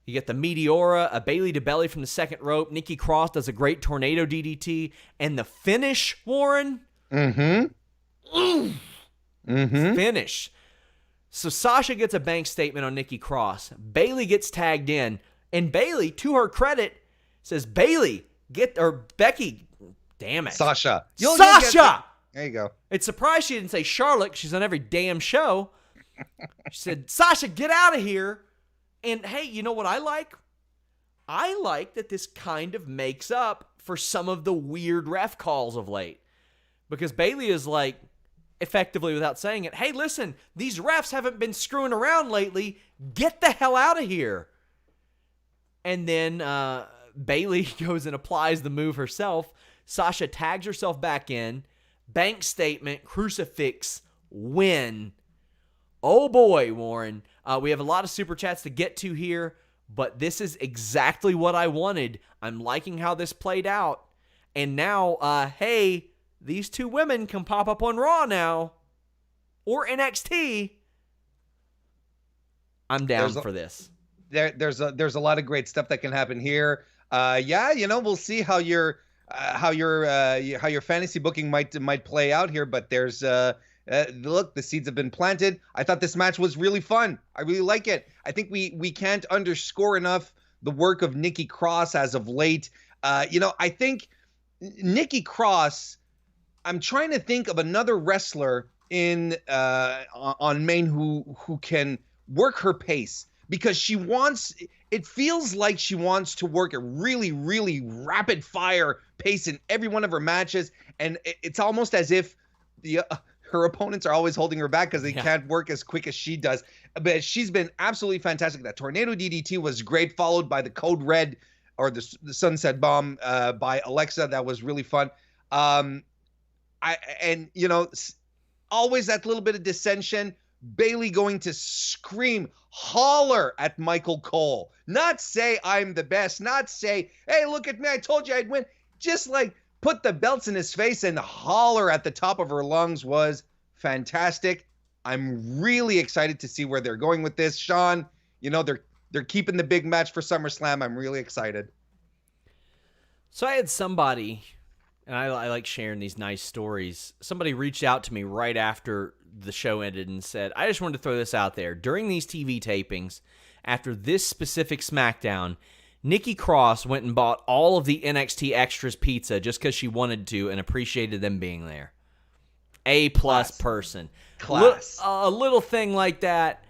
You get the Meteora, a Bailey to belly from the second rope. Nikki Cross does a great tornado DDT. And the finish, Warren. Finish. So Sasha gets a bank statement on Nikki Cross. Bayley gets tagged in. And Bayley, to her credit, says, Becky, damn it. Sasha. Sasha! There you go. It's surprised she didn't say Charlotte. She's on every damn show. She said, Sasha, get out of here. And hey, you know what I like? I like that this kind of makes up for some of the weird ref calls of late. Because Bayley is like, effectively without saying it, hey, listen, these refs haven't been screwing around lately. Get the hell out of here. And then Bayley goes and applies the move herself. Sasha tags herself back in. Bank statement, crucifix, win. Oh boy, Warren. We have a lot of super chats to get to here, but this is exactly what I wanted. I'm liking how this played out. And now, hey, these two women can pop up on Raw now. Or NXT. I'm down for this. There's a lot of great stuff that can happen here. We'll see how your fantasy booking might play out here, but there's look, the seeds have been planted. I thought this match was really fun. I really like it. I think we can't underscore enough the work of Nikki Cross as of late. I think Nikki Cross, I'm trying to think of another wrestler on Maine who can work her pace. Because it feels like she wants to work a really, really rapid fire pace in every one of her matches. And it's almost as if her opponents are always holding her back because they can't work as quick as she does. But she's been absolutely fantastic. That Tornado DDT was great, followed by the Code Red or the Sunset Bomb by Alexa. That was really fun. Always that little bit of dissension. Bayley going to scream, holler at Michael Cole. Not say I'm the best. Not say, hey, look at me. I told you I'd win. Just like put the belts in his face and holler at the top of her lungs was fantastic. I'm really excited to see where they're going with this. Sean, they're keeping the big match for SummerSlam. I'm really excited. So I had somebody, and I like sharing these nice stories. Somebody reached out to me right after the show ended and said, I just wanted to throw this out there. During these TV tapings, after this specific SmackDown, Nikki Cross went and bought all of the NXT Extras pizza just because she wanted to and appreciated them being there. A-plus person. Class. A little thing like that,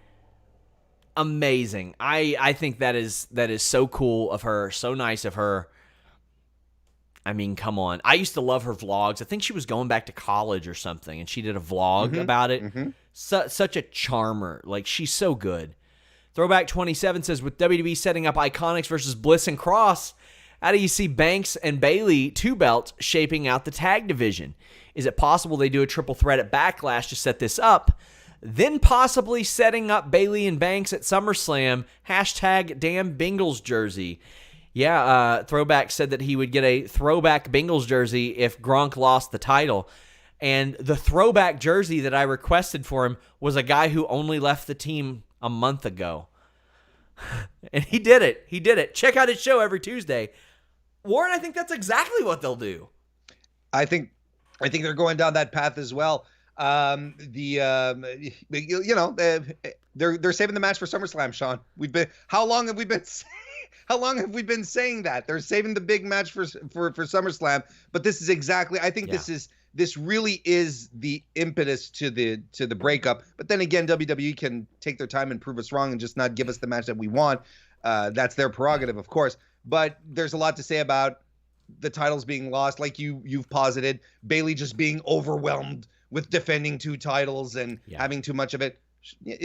amazing. I think that is so cool of her, so nice of her. I mean, come on. I used to love her vlogs. I think she was going back to college or something, and she did a vlog about it. Mm-hmm. Such a charmer. Like, she's so good. Throwback 27 says, with WWE setting up Iconics versus Bliss and Cross, how do you see Banks and Bayley, 2 belts, shaping out the tag division? Is it possible they do a triple threat at Backlash to set this up? Then possibly setting up Bayley and Banks at SummerSlam, hashtag damn Bengals jersey. Yeah, Throwback said that he would get a throwback Bengals jersey if Gronk lost the title. And the throwback jersey that I requested for him was a guy who only left the team a month ago. And he did it. He did it. Check out his show every Tuesday. Warren, I think that's exactly what they'll do. I think they're going down that path as well. They're saving the match for SummerSlam, Sean. How long have we been saying that? They're saving the big match for SummerSlam, but this is exactly, I think this really is the impetus to the breakup. But then again, WWE can take their time and prove us wrong and just not give us the match that we want. That's their prerogative, of course. But there's a lot to say about the titles being lost, like you've posited, Bayley just being overwhelmed with defending 2 titles and having too much of it.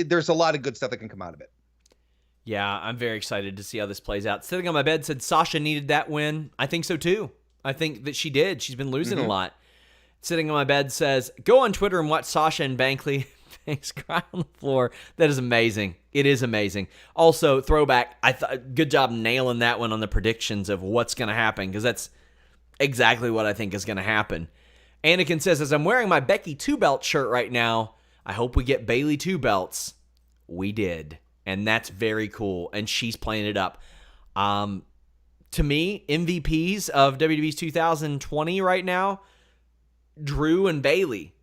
There's a lot of good stuff that can come out of it. Yeah, I'm very excited to see how this plays out. Sitting on my bed said Sasha needed that win. I think so too. I think that she did. She's been losing a lot. Sitting on my bed says, go on Twitter and watch Sasha and Bankley cry on the floor. That is amazing. It is amazing. Also, Throwback, I thought good job nailing that one on the predictions of what's going to happen, because that's exactly what I think is going to happen. Anakin says, as I'm wearing my Becky 2-belt shirt right now, I hope we get Bayley 2 belts. We did. And that's very cool. And she's playing it up. To me, MVPs of WWE's 2020 right now, Drew and Bayley.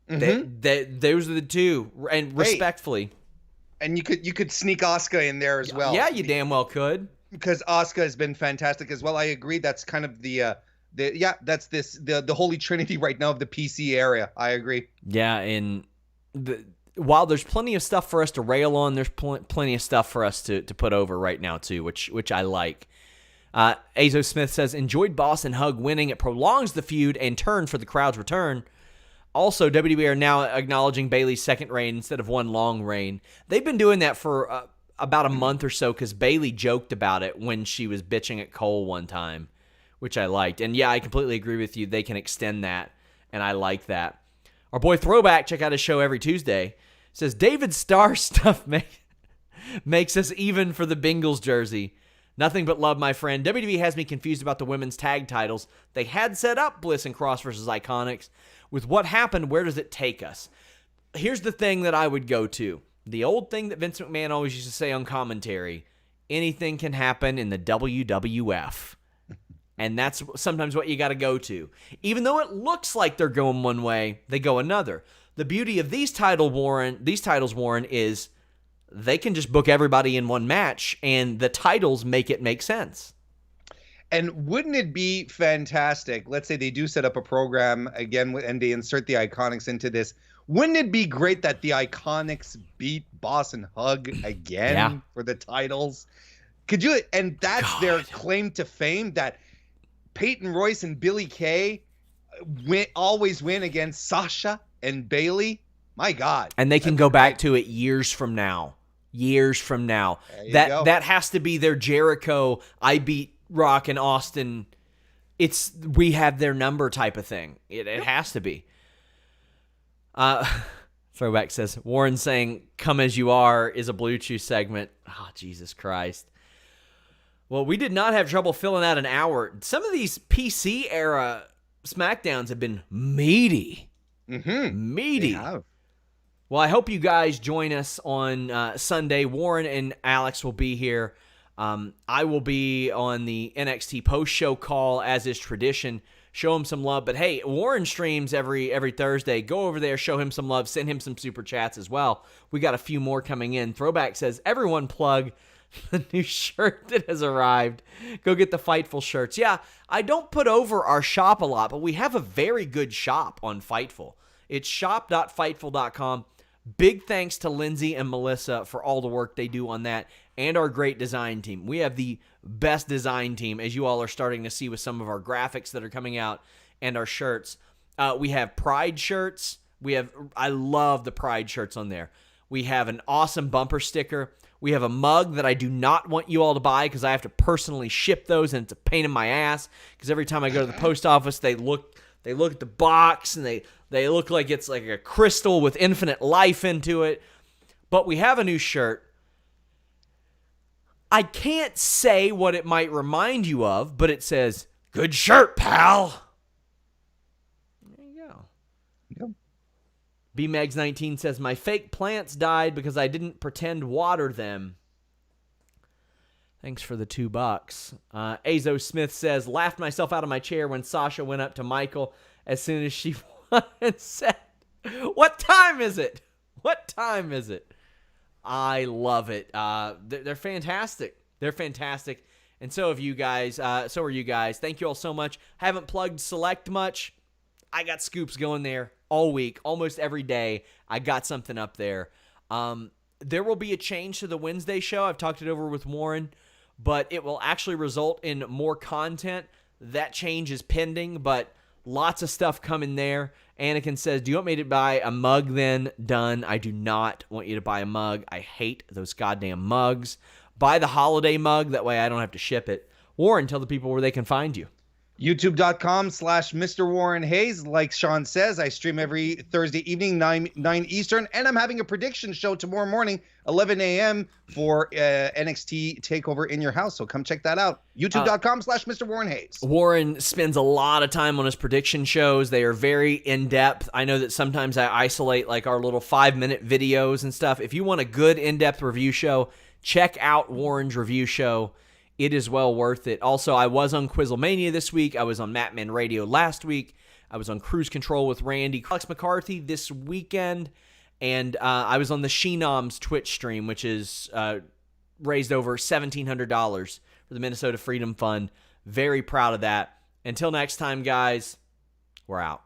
Those are the two. And respectfully. And you could sneak Asuka in there as well. Yeah, you damn well could. Because Asuka has been fantastic as well. I agree. That's kind of the holy trinity right now of the PC area. I agree. Yeah, and while there's plenty of stuff for us to rail on, there's plenty of stuff for us to put over right now too, which I like. Azo Smith says, enjoyed Boss and Hug winning. It prolongs the feud and turn for the crowd's return. Also, WWE are now acknowledging Bayley's second reign instead of one long reign. They've been doing that for about a month or so because Bayley joked about it when she was bitching at Cole one time, which I liked. And yeah, I completely agree with you. They can extend that, and I like that. Our boy Throwback, check out his show every Tuesday, says, David Starr stuff makes us even for the Bengals jersey. Nothing but love, my friend. WWE has me confused about the women's tag titles. They had set up Bliss and Cross versus Iconics. With what happened, where does it take us? Here's the thing that I would go to. The old thing that Vince McMahon always used to say on commentary, anything can happen in the WWF. And that's sometimes what you got to go to. Even though it looks like they're going one way, they go another. The beauty of these titles, Warren, is they can just book everybody in one match, and the titles make it make sense. And wouldn't it be fantastic? Let's say they do set up a program again, and they insert the Iconics into this. Wouldn't it be great that the Iconics beat Boss and Hug again for the titles? Could you? And that's their claim to fame, that Peyton Royce and Billie Kay always win against Sasha and Bayley. My God. And they can go back to it years from now. That has to be their Jericho, I beat Rock and Austin. We have their number type of thing. It has to be. Throwback says, Warren saying, come as you are is a Blue Chew segment. Oh, Jesus Christ. Well, we did not have trouble filling out an hour. Some of these PC era SmackDowns have been meaty. Meaty. They have. Well, I hope you guys join us on Sunday. Warren and Alex will be here. I will be on the NXT post-show call, as is tradition. Show him some love. But, hey, Warren streams every Thursday. Go over there, show him some love, send him some super chats as well. We got a few more coming in. Throwback says, everyone plug the new shirt that has arrived. Go get the Fightful shirts. Yeah, I don't put over our shop a lot, but we have a very good shop on Fightful. It's shop.fightful.com. Big thanks to Lindsay and Melissa for all the work they do on that, and our great design team. We have the best design team, as you all are starting to see with some of our graphics that are coming out and our shirts. We have Pride shirts. I love the Pride shirts on there. We have an awesome bumper sticker. We have a mug that I do not want you all to buy because I have to personally ship those, and it's a pain in my ass because every time I go to the post office, they look at the box, and they look like it's like a crystal with infinite life into it. But we have a new shirt. I can't say what it might remind you of, but it says, good shirt, pal. There you go. Yep. BMegs19 says, my fake plants died because I didn't pretend water them. Thanks for the $2. Azo Smith says, laughed myself out of my chair when Sasha went up to Michael as soon as she won and said, what time is it? What time is it? I love it. They're fantastic. They're fantastic. And so have you guys. So are you guys. Thank you all so much. Haven't plugged Select much. I got scoops going there all week, almost every day. I got something up there. There will be a change to the Wednesday show. I've talked it over with Warren, but it will actually result in more content. That change is pending, but lots of stuff coming there. Anakin says, do you want me to buy a mug then? Done. I do not want you to buy a mug. I hate those goddamn mugs. Buy the holiday mug. That way I don't have to ship it. Warren, tell the people where they can find you. YouTube.com/Mr. Warren Hayes. Like Sean says, I stream every Thursday evening, 9 Eastern, and I'm having a prediction show tomorrow morning, 11 a.m. for NXT TakeOver in your house. So come check that out. YouTube.com/Mr. Warren Hayes. Warren spends a lot of time on his prediction shows. They are very in-depth. I know that sometimes I isolate like our little 5-minute videos and stuff. If you want a good in-depth review show, check out Warren's review show. It is well worth it. Also, I was on Quizzlemania this week. I was on Matman Radio last week. I was on Cruise Control with Randy. Alex McCarthy this weekend. And I was on the Sheenom's Twitch stream, which is raised over $1,700 for the Minnesota Freedom Fund. Very proud of that. Until next time, guys, we're out.